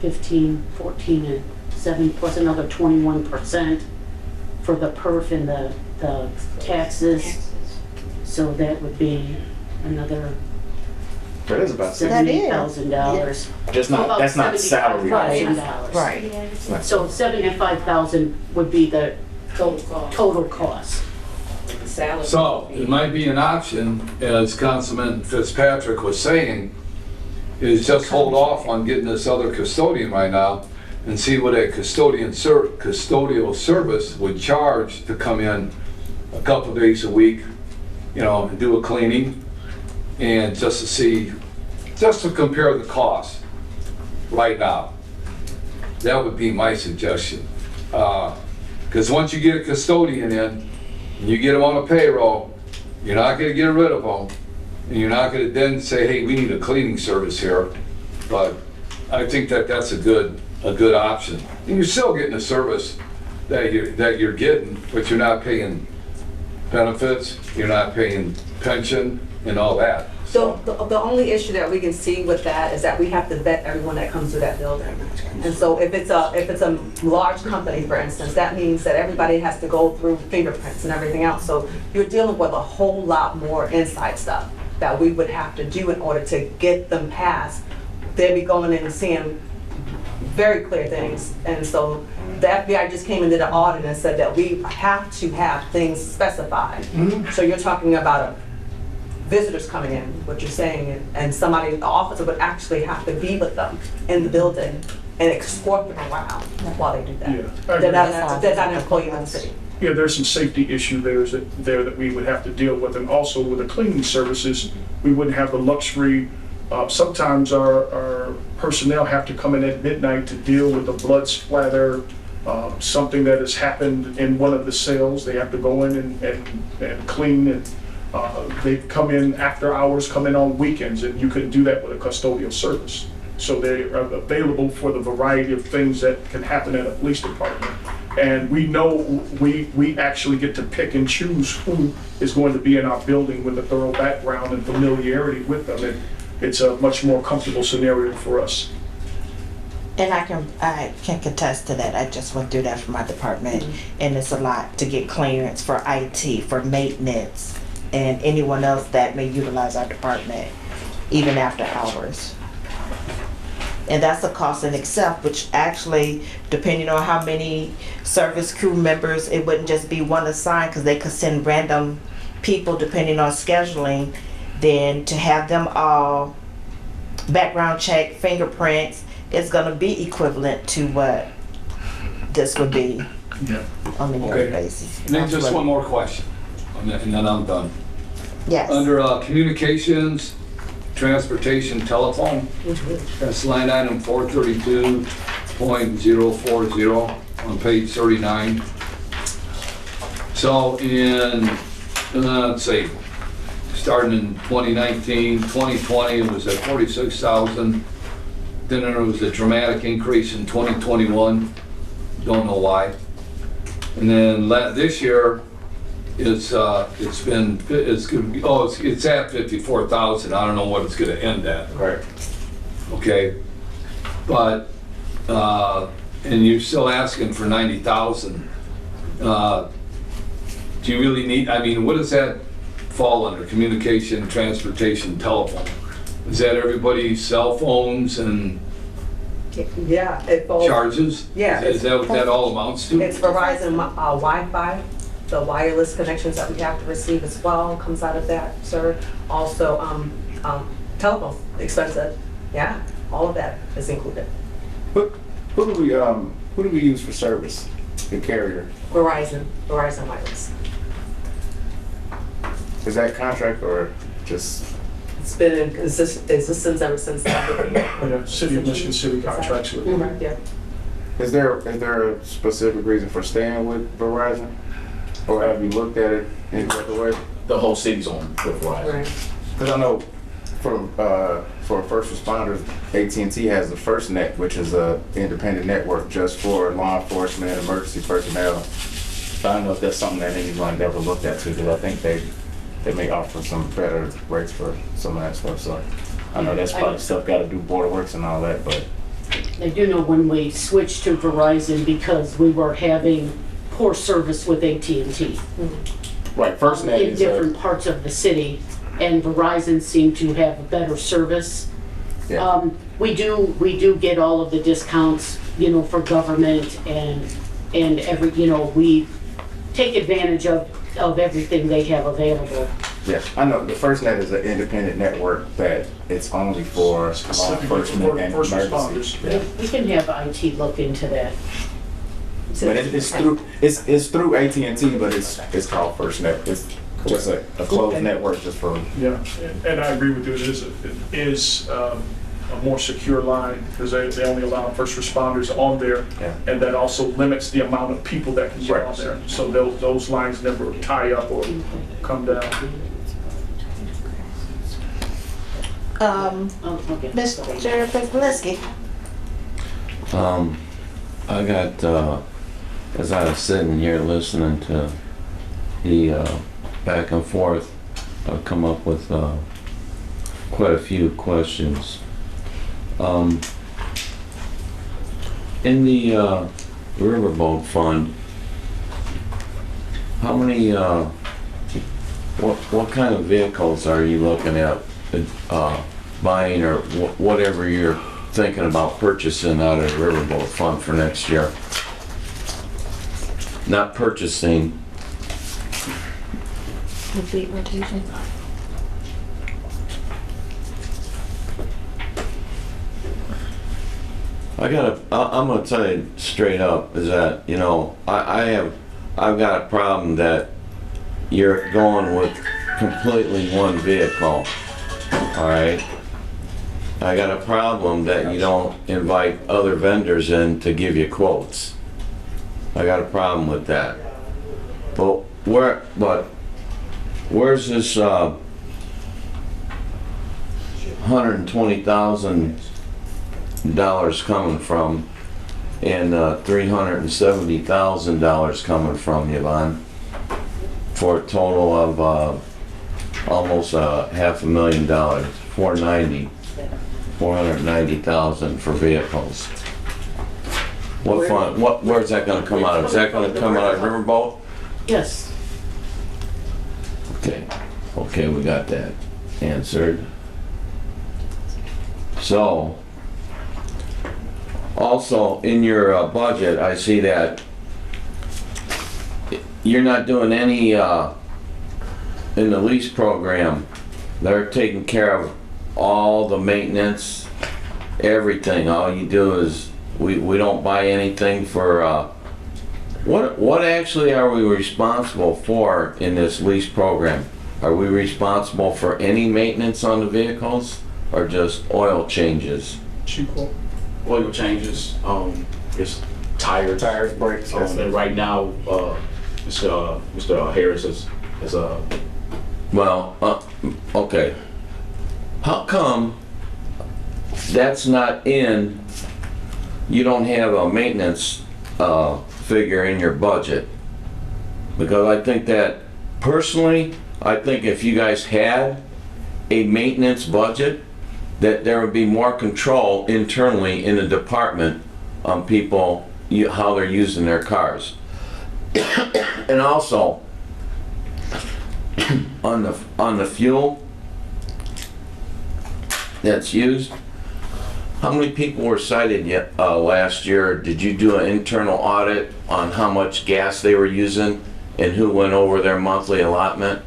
15, 14, and 7, plus another 21% for the perf and the taxes. So that would be another That is about $70,000. Just not, that's not salary. $75,000. Right. So 75,000 would be the Total cost. total cost. The salary. So it might be an option, as Councilman Fitzpatrick was saying, is just hold off on getting this other custodian right now and see what a custodial service would charge to come in a couple of days a week, you know, and do a cleaning, and just to see, just to compare the cost right now. That would be my suggestion. Because once you get a custodian in, and you get them on a payroll, you're not gonna get rid of them, and you're not gonna then say, hey, we need a cleaning service here. But I think that that's a good option. And you're still getting a service that you're getting, but you're not paying benefits, you're not paying pension and all that. So the only issue that we can see with that is that we have to vet everyone that comes to that building. And so if it's a large company, for instance, that means that everybody has to go through fingerprints and everything else. So you're dealing with a whole lot more inside stuff that we would have to do in order to get them passed. They'd be going in and seeing very clear things. And so the FBI just came and did an audit and said that we have to have things specified. So you're talking about visitors coming in, what you're saying, and somebody, the officer would actually have to be with them in the building and escort them around while they do that. Yeah. They're not an employee of the city. Yeah, there's some safety issue there that we would have to deal with, and also with the cleaning services, we wouldn't have the luxury. Sometimes our personnel have to come in at midnight to deal with a blood splatter, something that has happened in one of the cells. They have to go in and clean, and they come in after hours, come in on weekends, and you couldn't do that with a custodial service. So they are available for the variety of things that can happen at a police department. And we know we actually get to pick and choose who is going to be in our building with a thorough background and familiarity with them. And it's a much more comfortable scenario for us. And I can contest to that. I just went through that for my department, and it's a lot to get clearance for IT, for maintenance, and anyone else that may utilize our department, even after hours. And that's a cost in itself, which actually, depending on how many service crew members, it wouldn't just be one assigned, because they could send random people depending on scheduling. Then to have them all background check, fingerprints, it's gonna be equivalent to what this would be on a yearly basis. And then just one more question, and then I'm done. Yes. Under communications, transportation, telephone, that's line item 432.040 on page 39. So in, let's see, starting in 2019, 2020, it was at 46,000. Then there was a dramatic increase in 2021. Don't know why. And then this year, it's at 54,000. I don't know what it's going to end at. Right. Okay, but and you're still asking for 90,000. Do you really need? I mean, what does that fall under? Communication, transportation, telephone. Is that everybody's cell phones and Yeah, it falls. charges? Yeah. Is that what that all amounts to? It's Verizon Wi-Fi, the wireless connections that we have to receive as well comes out of that, sir. Also, telephone expensive, yeah, all of that is included. Who do we use for service? The carrier. Verizon Wireless. Is that contract or just? It's been in existence ever since that. Yeah, City of Michigan City contracts with. Mhm, yeah. Is there a specific reason for staying with Verizon? Or have you looked at it any other way? The whole city's on with Verizon. Right. Because I know for first responders, AT&T has the FirstNet, which is a independent network just for law enforcement and emergency personnel. So I don't know if that's something that anyone ever looked at too, because I think they may offer some better rates for some of that stuff. So I know that's probably stuff gotta do Board of Works and all that, but I do know when we switched to Verizon because we were having poor service with AT&T. right, FirstNet In is different parts of the city, and Verizon seemed to have a better service. yeah. We do get all of the discounts, you know, for government and every, you know, we take advantage of everything they have available. Yeah, I know the FirstNet is an independent network that it's only for law enforcement and First emergency. responders. Yeah. We can have IT look into that. But it's through AT&T, but it's called FirstNet. It's just a closed network just for. Yeah, and I agree with you, it is a more secure line, because they only allow first responders on there, Yeah. and that also limits the amount of people that can get Right. on there. So those lines never tie up or come down. Okay. Mr. Pezlinski. I got, as I was sitting here listening to the back and forth, I've come up with quite a few questions. In the Riverboat Fund, how many, what kind of vehicles are you looking at buying, or whatever you're thinking about purchasing out of the Riverboat Fund for next year? Not purchasing, The fleet rotation. I'm gonna tell you straight up, is that, you know, I've got a problem that you're going with completely one vehicle, all right? I got a problem that you don't invite other vendors in to give you quotes. I got a problem with that. But where's this $120,000 coming from, and $370,000 coming from, Yvonne, for a total of almost $500,000, $490,000 for vehicles? What fund? Where's that going to come out of? Is that going to come out of Riverboat? Yes. Okay, we got that answered. So, also in your budget, I see that you're not doing any in the lease program. They're taking care of all the maintenance, everything. All you do is we don't buy anything for what actually are we responsible for in this lease program? Are we responsible for any maintenance on the vehicles, or just oil changes? Cheap quote. Oil changes, it's tires, brakes. and right now, Mr. Harris is Well, okay. How come that's not in, you don't have a maintenance figure in your budget? Because I think that, personally, I think if you guys had a maintenance budget, that there would be more control internally in the department on people, how they're using their cars. And also, on the fuel that's used, how many people were cited last year? Did you do an internal audit on how much gas they were using and who went over their monthly allotment?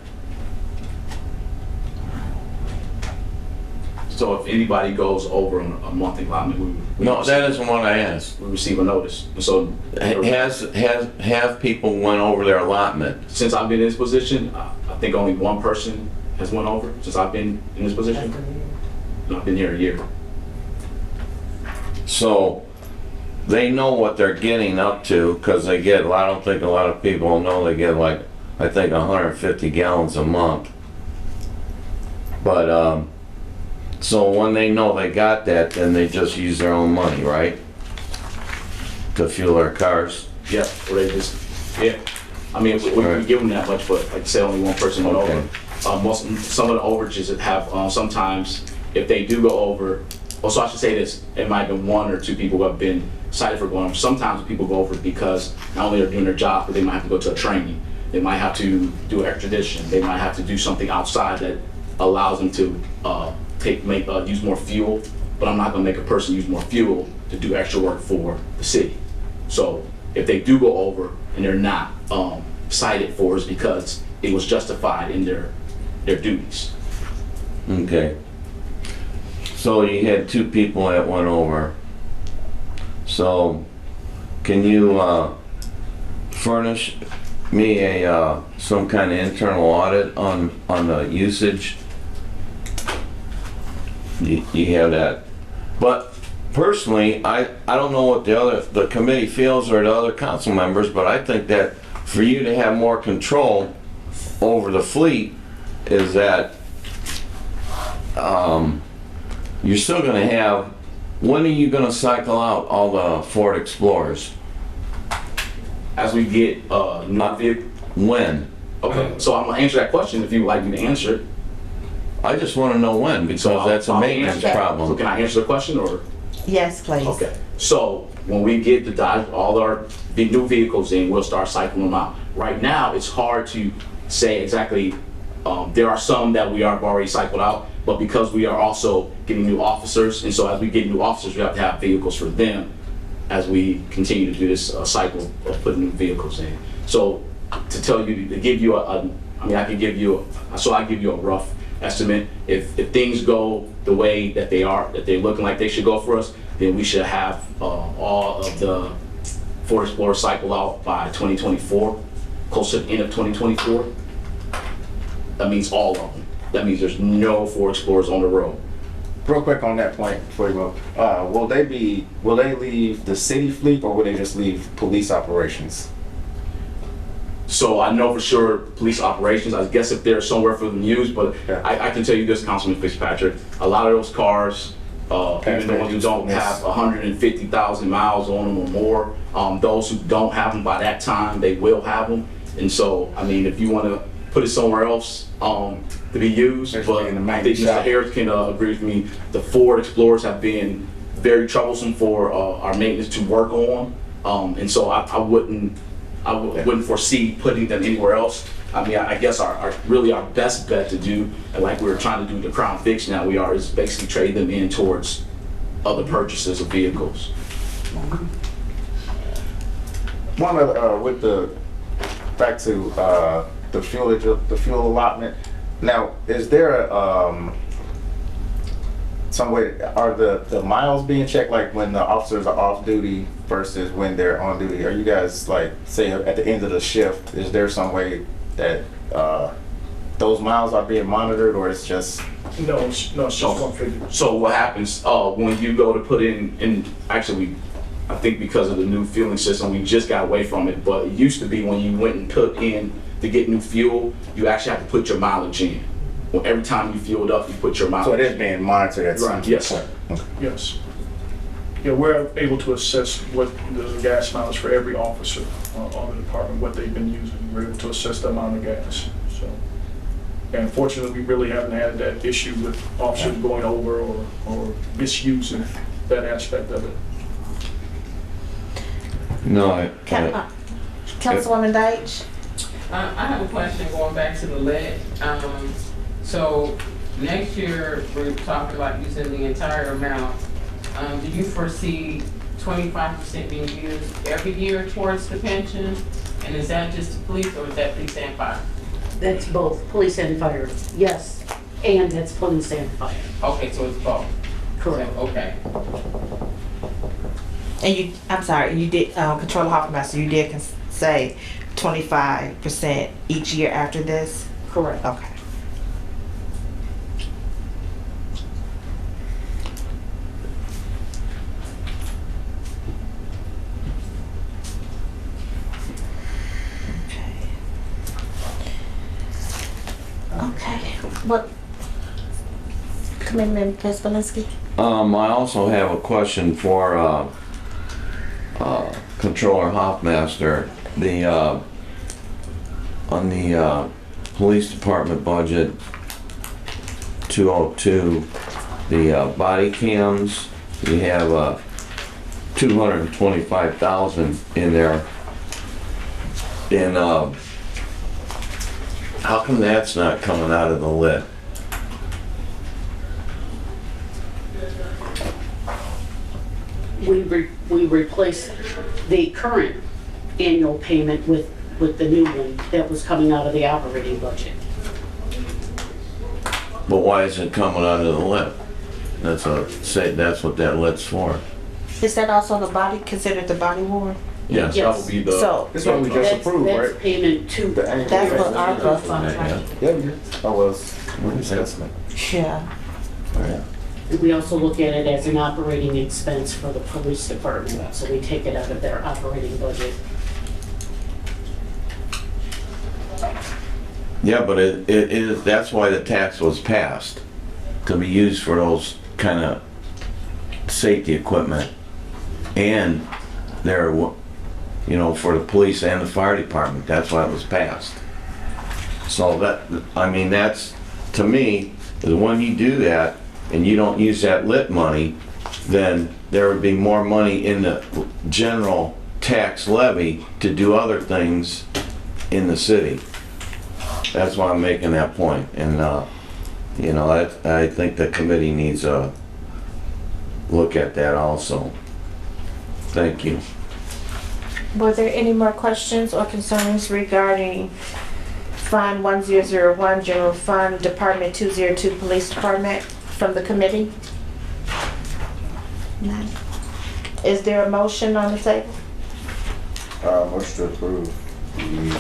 So if anybody goes over on a monthly allotment, we No, that isn't what I asked. we receive a notice. And so Have people went over their allotment? since I've been in this position, I think only one person has went over since I've been in this position. And I've been here a year. So they know what they're getting up to, because they get, I don't think a lot of people know, they get like, I think 150 gallons a month. But, so when they know they got that, then they just use their own money, right? To fuel their cars? Yeah, or they just, yeah. I mean, we give them that much, but like I said, only one person went Okay. over. Some of the overages that have, sometimes if they do go over, so I should say this, it might have been 1 or 2 people who have been cited for going over. Sometimes people go over because not only are doing their job, but they might have to go to a training. They might have to do extradition. They might have to do something outside that allows them to use more fuel. But I'm not gonna make a person use more fuel to do extra work for the city. So if they do go over and they're not cited for, is because it was justified in their duties. Okay. So you had 2 people that went over. So can you furnish me a some kind of internal audit on the usage? You have that. But personally, I don't know what the committee feels or the other council members, but I think that for you to have more control over the fleet is that you're still going to have, when are you going to cycle out all the Ford Explorers? As we get new vehicles. When? Okay, so I'm gonna answer that question if you would like me to answer it. I just want to know when, because that's a maintenance problem. So can I answer the question, or? Yes, please. Okay, so when we get all our new vehicles in, we'll start cycling them out. Right now, it's hard to say exactly. There are some that we have already cycled out, but because we are also getting new officers, and so as we get new officers, we have to have vehicles for them as we continue to do this cycle of putting new vehicles in. So to tell you, to give you I give you a rough estimate. If things go the way that they're looking like they should go for us, then we should have all of the Ford Explorer cycle out by 2024, close to the end of 2024. That means all of them. That means there's no Ford Explorers on the road. Real quick on that point before you go, will they leave the city fleet, or will they just leave police operations? So I know for sure police operations, I guess if they're somewhere for them to use, but yeah. I can tell you this, Councilman Fitzpatrick, a lot of those cars, even the ones who don't have 150,000 miles on them or more, those who don't have them by that time, they will have them. And so, I mean, if you want to put it somewhere else to be used, but I think Mr. Harris can agree with me, the Ford Explorers have been very troublesome for our maintenance to work on. And so I wouldn't foresee putting them anywhere else. I mean, I guess our best bet to do, and like we were trying to do the Crown Vics now, is basically trade them in towards other purchases of vehicles. One other, back to the fuel allotment. Now, is there some way, are the miles being checked, like when the officers are off duty versus when they're on duty? Are you guys, like, say at the end of the shift, is there some way that those miles are being monitored, or it's just? No, it's just one figure. So what happens when you go to put in actually, I think because of the new fueling system, we just got away from it, but it used to be when you went and put in to get new fuel, you actually have to put your mileage in. Well, every time you fueled up, you put your mileage. So it is being monitored at some point. Yes, sir. Okay. Yes. Yeah, we're able to assess what the gas mileage for every officer on the department, what they've been using. We're able to assess the amount of gas. So, and fortunately, we really haven't had that issue with officers going over or misusing that aspect of it. No, Councilwoman Deitch? I have a question going back to the lead. So next year, we're talking about using the entire amount. Do you foresee 25% being used every year towards the pension? And is that just the police, or is that police and fire? That's both police and fire, yes. And that's police and fire. Okay, so it's both. Correct. So, okay. And I'm sorry, you did, Controller Hoffmaster, you did say 25% each year after this? Correct. Okay. Okay. What? Commitment, Ms. Valinsky? I also have a question for Controller Hoffmaster. On the police department budget 202, the body cams, you have 225,000 in there. And how come that's not coming out of the lit? We replaced the current annual payment with the new one that was coming out of the operating budget. But why is it coming out of the lit? That's what that lit's for. Is that also the body, considered the body worn? Yes. That would be the, So, This one we just approved, That's right? payment to, The annual. that's what ARPA funds, Yeah. right? Yeah, we did. Oh, well, we're discussing it. Yeah. we also look at it as an operating expense for the police department, so we take it out of their operating budget. Yeah, but it is, that's why the tax was passed, to be used for those kind of safety equipment. And there, you know, for the police and the fire department, that's why it was passed. So that, I mean, that's, to me, is when you do that and you don't use that lit money, then there would be more money in the general tax levy to do other things in the city. That's why I'm making that point. And, you know, I think the committee needs a look at that also. Thank you. Were there any more questions or concerns regarding Fund 1001, General Fund, Department 202, Police Department from the committee? None. Is there a motion on the table? Motion to approve the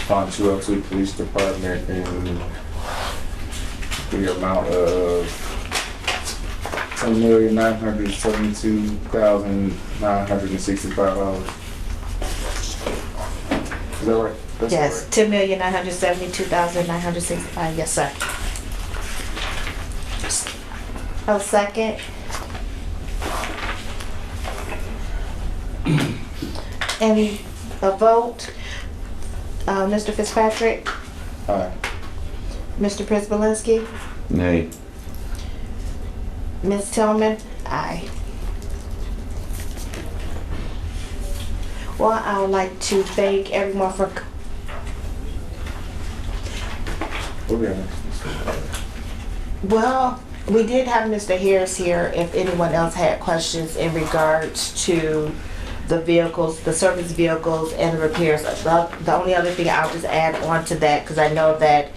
Fund 202 Police Department in the amount of $10,972,965. Is that right? That's Yes, right. $10,972,965, yes, sir. A second. Any, a vote? Mr. Fitzpatrick? Aye. Mr. Prisbalinski? Nay. Ms. Tillman? Aye. Well, I would like to thank everyone for, Okay. well, we did have Mr. Harris here if anyone else had questions in regards to the vehicles, the service vehicles and the repairs. The only other thing I'll just add on to that, because I know that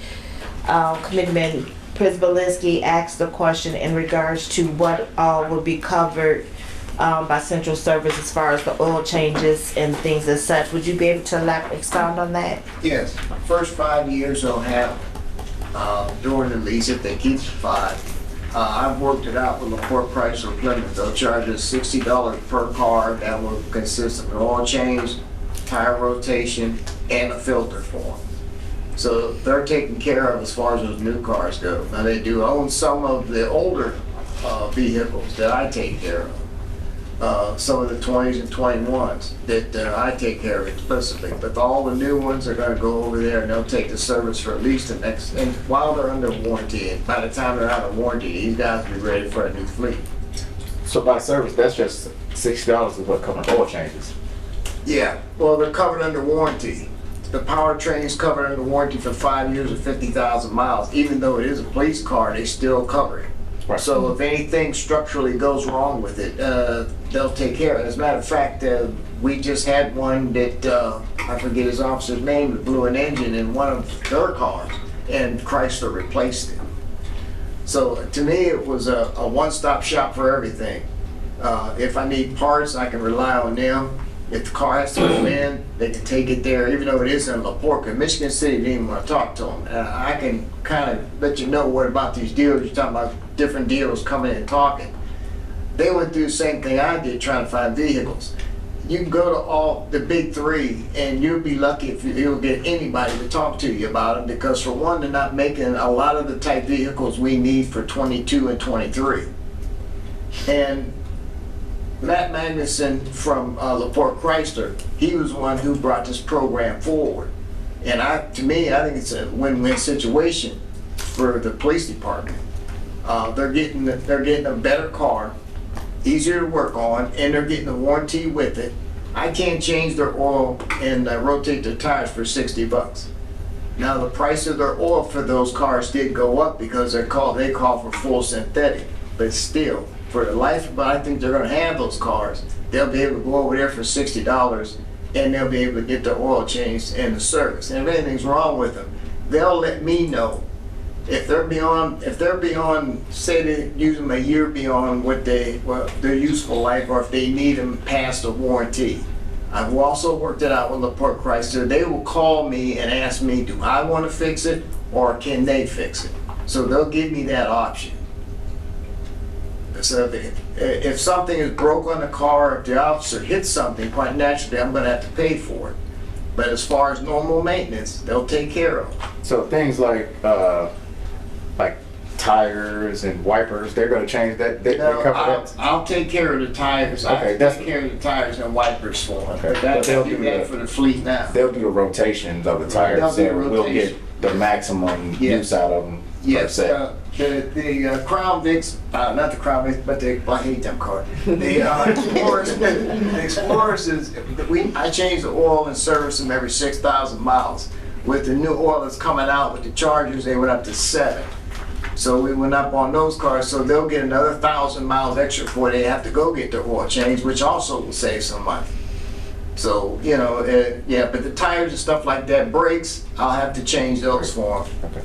Committeeman Prisbalinski asked the question in regards to what all will be covered by Central Service as far as the oil changes and things as such. Would you be able to expound on that? Yes, first 5 years they'll have during the lease if they keep the 5. I've worked it out with LaPorte Chrysler Plymouth. They'll charge us $60 per car. That will consist of an oil change, tire rotation, and a filter for them. So they're taken care of as far as those new cars go. Now they do own some of the older vehicles that I take care of. Some of the 20s and 21s that I take care of explicitly. But all the new ones are gonna go over there and they'll take the service for at least the next, and while they're under warranty, and by the time they're out of warranty, these guys will be ready for a new fleet. So by service, that's just $60 is what covers oil changes. Yeah, well, they're covered under warranty. The powertrain's covered under warranty for 5 years or 50,000 miles. Even though it is a police car, they still cover it. Right. So if anything structurally goes wrong with it, they'll take care of it. As a matter of fact, we just had one that, I forget his officer's name, that blew an engine in one of their cars, and Chrysler replaced it. So to me, it was a one-stop shop for everything. If I need parts, I can rely on them. If the car has to go in, they can take it there, even though it is in LaPorte. Michigan City didn't even want to talk to them. I can kind of let you know what about these deals. You're talking about different deals coming and talking. They went through the same thing I did trying to find vehicles. You can go to all the big three and you'll be lucky if you'll get anybody to talk to you about them, because for one, they're not making a lot of the type vehicles we need for 22 and 23. And Matt Magnuson from LaPorte Chrysler, he was the one who brought this program forward. And to me, I think it's a win-win situation for the police department. They're getting a better car, easier to work on, and they're getting a warranty with it. I can't change their oil and rotate their tires for $60. Now the price of their oil for those cars did go up because they call for full synthetic, but still, for the life, but I think they're gonna have those cars. They'll be able to go over there for $60 and they'll be able to get their oil changed and the service. And if anything's wrong with them, they'll let me know. If they're beyond, say they use them a year beyond their useful life, or if they need them past the warranty. I've also worked it out with LaPorte Chrysler. They will call me and ask me, do I want to fix it or can they fix it? So they'll give me that option. So if something is broke on the car, if the officer hits something, quite naturally, I'm going to have to pay for it. But as far as normal maintenance, they'll take care of it. So things like tires and wipers, they're gonna change that, they cover that? I'll take care of the tires. Okay, I'll take care of the tires and wipers for them. Okay, But they'll do do that that. for the fleet now. They'll do the rotations of the tires, They'll do so we'll rotation. get the maximum Yes. use out of them. Yes, per se. the Crown Vics, not the Crown Vics, but I hate them cars. The Explorers I change the oil and service them every 6,000 miles. With the new oil that's coming out with the Chargers, they went up to 7. So we went up on those cars, so they'll get another 1,000 miles extra before they have to go get their oil changed, which also will save some money. So, but the tires and stuff like that, brakes, I'll have to change those for them. Okay.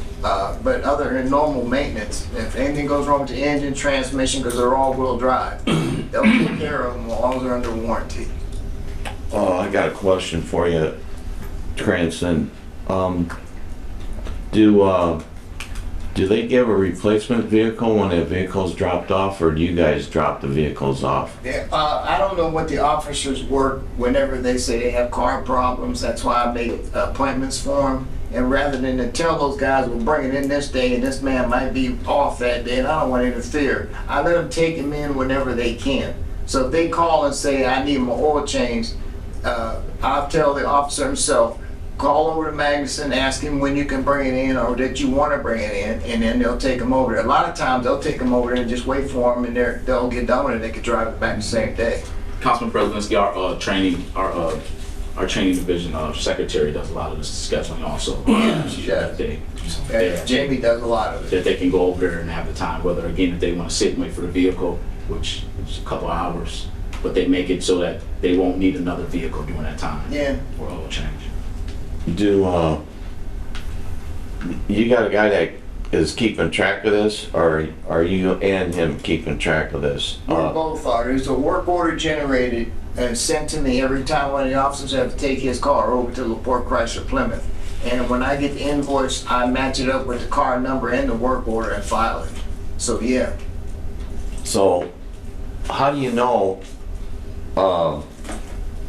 But other than normal maintenance, if anything goes wrong with the engine, transmission, because they're all-wheel drive, they'll take care of them as long as they're under warranty. Oh, I got a question for you, Cranston. Do they give a replacement vehicle when a vehicle's dropped off, or do you guys drop the vehicles off? Yeah, I don't know what the officers work whenever they say they have car problems. That's why I make appointments for them. And rather than to tell those guys, we'll bring it in this day and this man might be off that day and I don't want to interfere, I let them take him in whenever they can. So if they call and say, I need my oil changed, I'll tell the officer himself, call over to Magnuson, ask him when you can bring it in or that you want to bring it in, and then they'll take them over there. A lot of times they'll take them over there and just wait for them, and they'll get done with it. They could drive it back the same day. Councilman President, our training division secretary does a lot of the scheduling also. Jamie does a lot of it. That they can go over there and have the time, whether again if they want to sit and wait for the vehicle, which is a couple hours, but they make it so that they won't need another vehicle during that time. Yeah. For oil change. Do you got a guy that is keeping track of this, or are you and him keeping track of this? We both are. There's a work order generated and sent to me every time one of the officers have to take his car over to LaPorte Chrysler Plymouth. And when I get the invoice, I match it up with the car number and the work order and file it. So yeah. So how do you know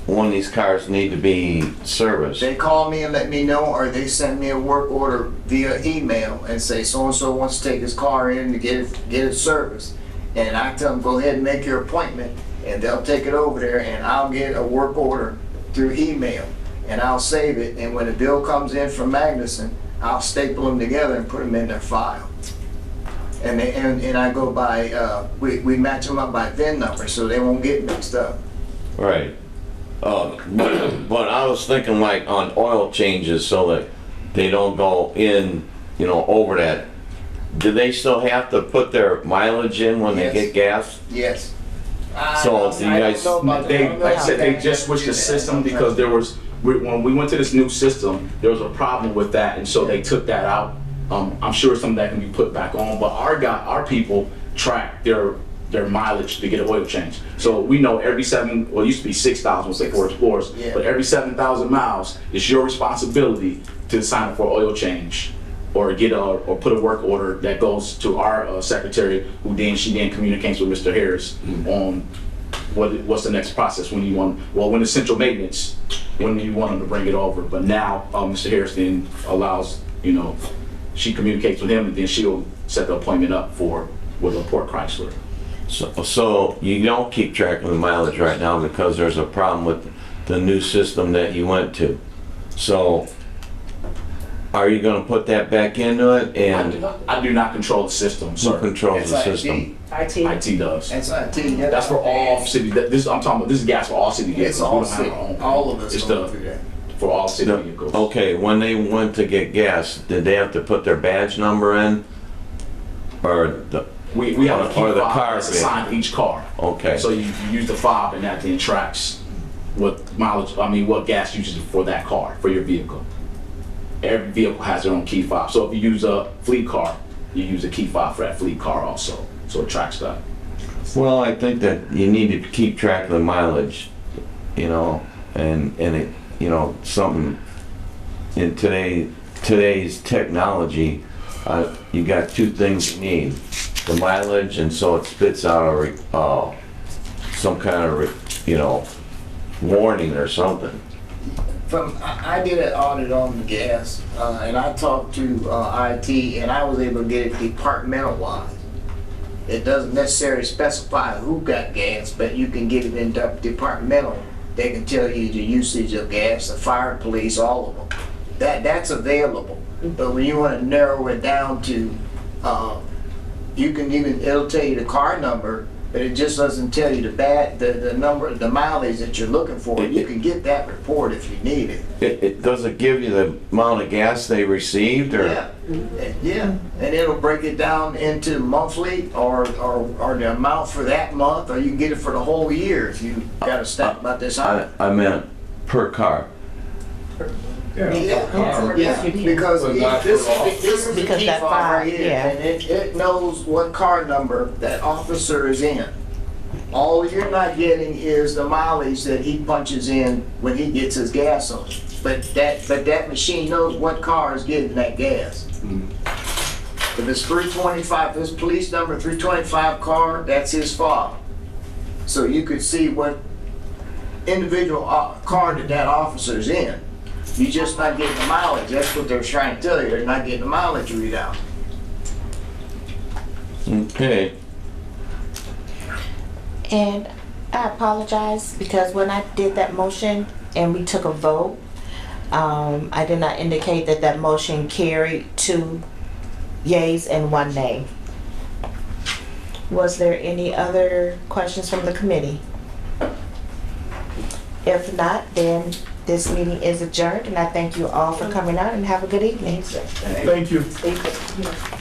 when these cars need to be serviced? They call me and let me know, or they send me a work order via email and say so-and-so wants to take his car in to get it serviced. And I tell them, go ahead and make your appointment, and they'll take it over there, and I'll get a work order through email, and I'll save it, and when the bill comes in from Magnuson, I'll staple them together and put them in their file. And I go by, we match them up by VIN number, so they won't get mixed up. Right. But I was thinking like on oil changes so that they don't go in, over that. Do they still have to put their mileage in when they get gas? Yes. So do you guys? Like I said, they just switched the system because when we went to this new system, there was a problem with that, and so they took that out. I'm sure some of that can be put back on, but our people track their mileage to get an oil change. So we know every it used to be 6,000, say Ford Explorers, but every 7,000 miles, it's your responsibility to sign up for an oil change or put a work order that goes to our secretary, she then communicates with Mr. Harris on what's the next process when it's central maintenance, when you want them to bring it over. But now Mr. Harris then allows, she communicates with him and then she'll set the appointment up with LaPorte Chrysler. So you don't keep track of the mileage right now because there's a problem with the new system that you went to. So are you gonna put that back into it and I do not control the system, who sir. controls the It's system? IT. IT does. That's IT. That's for all city, I'm talking about, this is gas for all city vehicles. It's all We don't have city, our own. all of us It's going the- through that. For all city vehicles. Okay, when they went to get gas, did they have to put their badge number in? Or the, We have a key Or the fob car that's bit. assigned to each car. okay. So you use the fob and that then tracks what mileage, what gas usage for that car, for your vehicle. Every vehicle has their own key fob. So if you use a fleet car, you use a key fob for that fleet car also. So it tracks that. Well, I think that you need to keep track of the mileage, you know, and it, you know, something in today's technology, you got two things you need, the mileage, and so it spits out some kind of, you know, warning or something. I did an audit on the gas, and I talked to IT, and I was able to get it departmental wise. It doesn't necessarily specify who got gas, but you can get it in departmental. They can tell you the usage of gas, the fire, police, all of them. That's available. But when you want to narrow it down to, you can even, it'll tell you the car number, but it just doesn't tell you the number, the mileage that you're looking for. You can get that report if you need it. It does it give you the amount of gas they received, or? Yeah, yeah, and it'll break it down into monthly or the amount for that month, or you can get it for the whole year if you got a stat about this. I meant per car. Yeah, because But not this for all. is the Because key that fob fob, right here, yeah. and it knows what car number that officer is in. All you're not getting is the mileage that he punches in when he gets his gas on. But that machine knows what car is getting that gas. If it's 325, this police number 325 car, that's his fob. So you could see what individual car that officer's in. You're just not getting the mileage. That's what they're trying to tell you. They're not getting the mileage readout. Okay. And I apologize because when I did that motion and we took a vote, I did not indicate that that motion carried 2 yeas and 1 nay. Was there any other questions from the committee? If not, then this meeting is adjourned, and I thank you all for coming out and have a good evening. Thank you. Thank you.